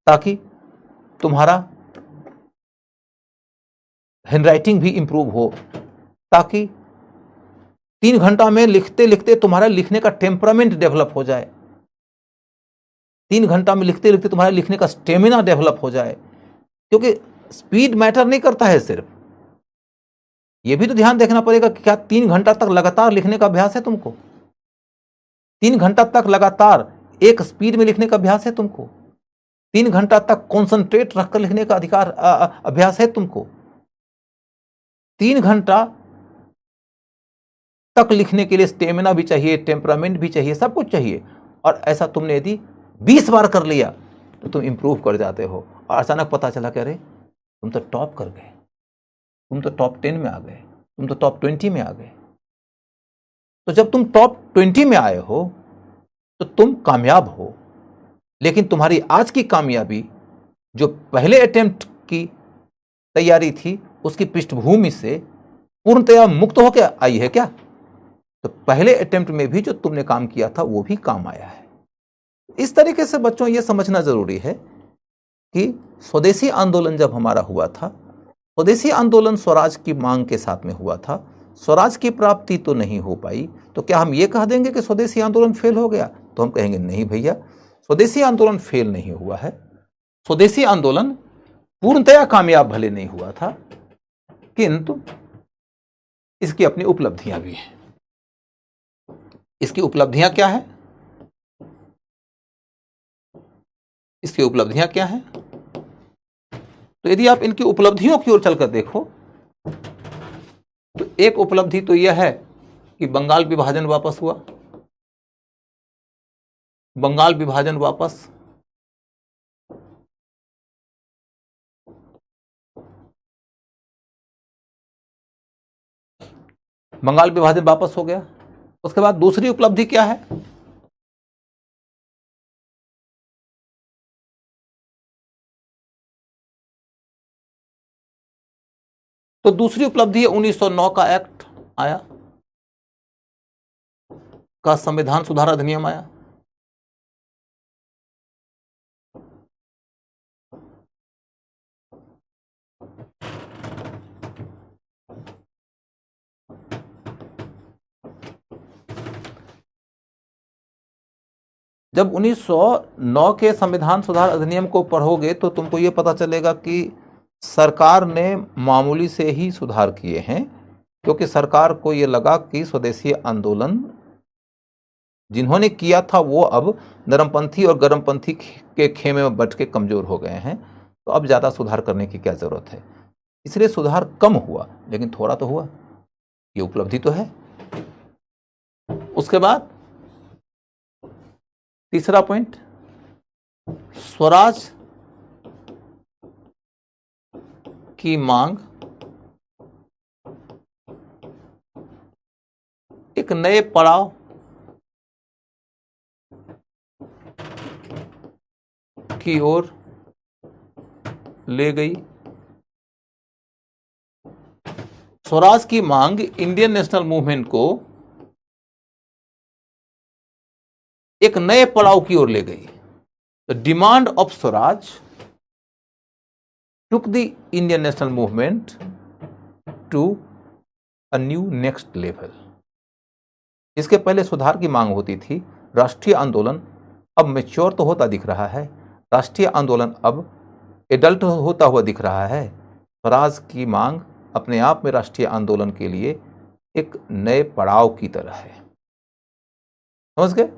ताकि तुम्हारा हैंडराइटिंग भी इंप्रूव हो, ताकि 3 घंटा में लिखते लिखते तुम्हारा लिखने का टेम्परामेंट डेवलप हो जाए, 3 घंटा में लिखते लिखते तुम्हारा लिखने का स्टेमिना डेवलप हो जाए। क्योंकि स्पीड मैटर नहीं करता है, सिर्फ यह भी तो ध्यान देखना पड़ेगा कि क्या 3 घंटा तक लगातार लिखने का अभ्यास है तुमको, 3 घंटा तक लगातार एक स्पीड में लिखने का अभ्यास है तुमको, 3 घंटा तक कॉन्सेंट्रेट रखकर लिखने का अभ्यास है तुमको, 3 घंटा तक लिखने के लिए स्टेमिना भी चाहिए, टेम्परामेंट भी चाहिए, सब कुछ चाहिए। और ऐसा तुमने यदि 20 बार कर लिया तो तुम इंप्रूव कर जाते हो, और अचानक पता चला कि अरे तुम तो टॉप कर गए, तुम तो टॉप 10 में आ गए, तुम तो टॉप 20 में आ गए। तो जब तुम टॉप 20 में आए हो तो तुम कामयाब हो, लेकिन तुम्हारी आज की कामयाबी जो पहले अटेम्प्ट की तैयारी थी उसकी पृष्ठभूमि से पूर्णतया मुक्त होकर आई है क्या? तो पहले अटेम्प्ट में भी जो तुमने काम किया था वो भी काम आया है। इस तरीके से बच्चों ये समझना जरूरी है कि स्वदेशी आंदोलन जब हमारा हुआ था, स्वदेशी आंदोलन स्वराज की मांग के साथ में हुआ था, स्वराज की प्राप्ति तो नहीं हो पाई। तो क्या हम ये कह देंगे कि स्वदेशी आंदोलन फेल हो गया? तो हम कहेंगे नहीं भैया, स्वदेशी आंदोलन फेल नहीं हुआ है। स्वदेशी आंदोलन पूर्णतया कामयाब भले नहीं हुआ था, किंतु इसकी अपनी उपलब्धियां भी हैं। इसकी उपलब्धियां क्या है? इसकी उपलब्धियां क्या है? तो यदि आप इनकी उपलब्धियों की ओर चलकर देखो तो एक उपलब्धि तो यह है कि बंगाल विभाजन वापस हुआ, बंगाल विभाजन वापस, बंगाल विभाजन वापस हो गया। उसके बाद दूसरी उपलब्धि क्या है? तो दूसरी उपलब्धि है 1909 का एक्ट आया, का संविधान सुधार अधिनियम आया। जब 1909 के संविधान सुधार अधिनियम को पढ़ोगे तो तुमको यह पता चलेगा कि सरकार ने मामूली से ही सुधार किए हैं, क्योंकि सरकार को यह लगा कि स्वदेशी आंदोलन जिन्होंने किया था वो अब नरमपंथी और गरमपंथी के खेमे में बट के कमजोर हो गए हैं, तो अब ज्यादा सुधार करने की क्या जरूरत है। इसलिए सुधार कम हुआ, लेकिन थोड़ा तो हुआ, ये उपलब्धि तो है। उसके बाद तीसरा पॉइंट, स्वराज की मांग एक नए पड़ाव की ओर ले गई। स्वराज की मांग इंडियन नेशनल मूवमेंट को एक नए पड़ाव की ओर ले गई। The demand of Swaraj took the Indian national movement to a new next level। इसके पहले सुधार की मांग होती थी, राष्ट्रीय आंदोलन अब मैच्योर तो होता दिख रहा है, राष्ट्रीय आंदोलन अब एडल्ट होता हुआ दिख रहा है। स्वराज की मांग अपने आप में राष्ट्रीय आंदोलन के लिए एक नए पड़ाव की तरह है, समझ गए?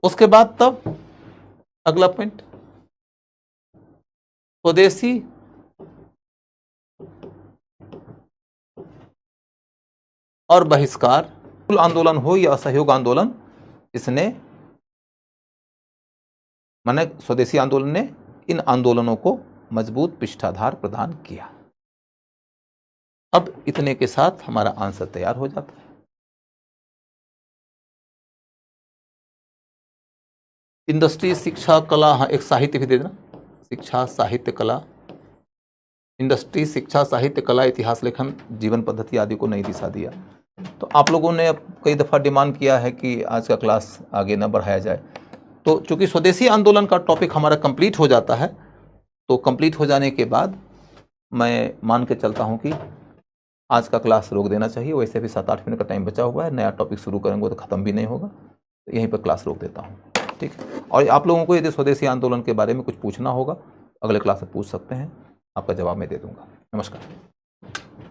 उसके बाद तब अगला पॉइंट, स्वदेशी और बहिष्कार आंदोलन हो या असहयोग आंदोलन, इसने माने स्वदेशी आंदोलन ने इन आंदोलनों को मजबूत पृष्ठाधार प्रदान किया। अब इतने के साथ हमारा आंसर तैयार हो जाता है। इंडस्ट्री, शिक्षा, कला, हाँ एक साहित्य भी दे देना, शिक्षा, साहित्य, कला। इंडस्ट्री, शिक्षा, साहित्य, कला, इतिहास लेखन, जीवन पद्धति आदि को नई दिशा दिया। तो आप लोगों ने अब कई दफ़ा डिमांड किया है कि आज का क्लास आगे न बढ़ाया जाए, तो चूंकि स्वदेशी आंदोलन का टॉपिक हमारा कंप्लीट हो जाता है, तो कंप्लीट हो जाने के बाद मैं मान के चलता हूं कि आज का क्लास रोक देना चाहिए। वैसे भी 7-8 मिनट का टाइम बचा हुआ है, नया टॉपिक शुरू करेंगे तो ख़त्म भी नहीं होगा, तो यहीं पर क्लास रोक देता हूँ, ठीक है। और आप लोगों को यदि स्वदेशी आंदोलन के बारे में कुछ पूछना होगा, अगले क्लास में पूछ सकते हैं, आपका जवाब मैं दे दूंगा। नमस्कार।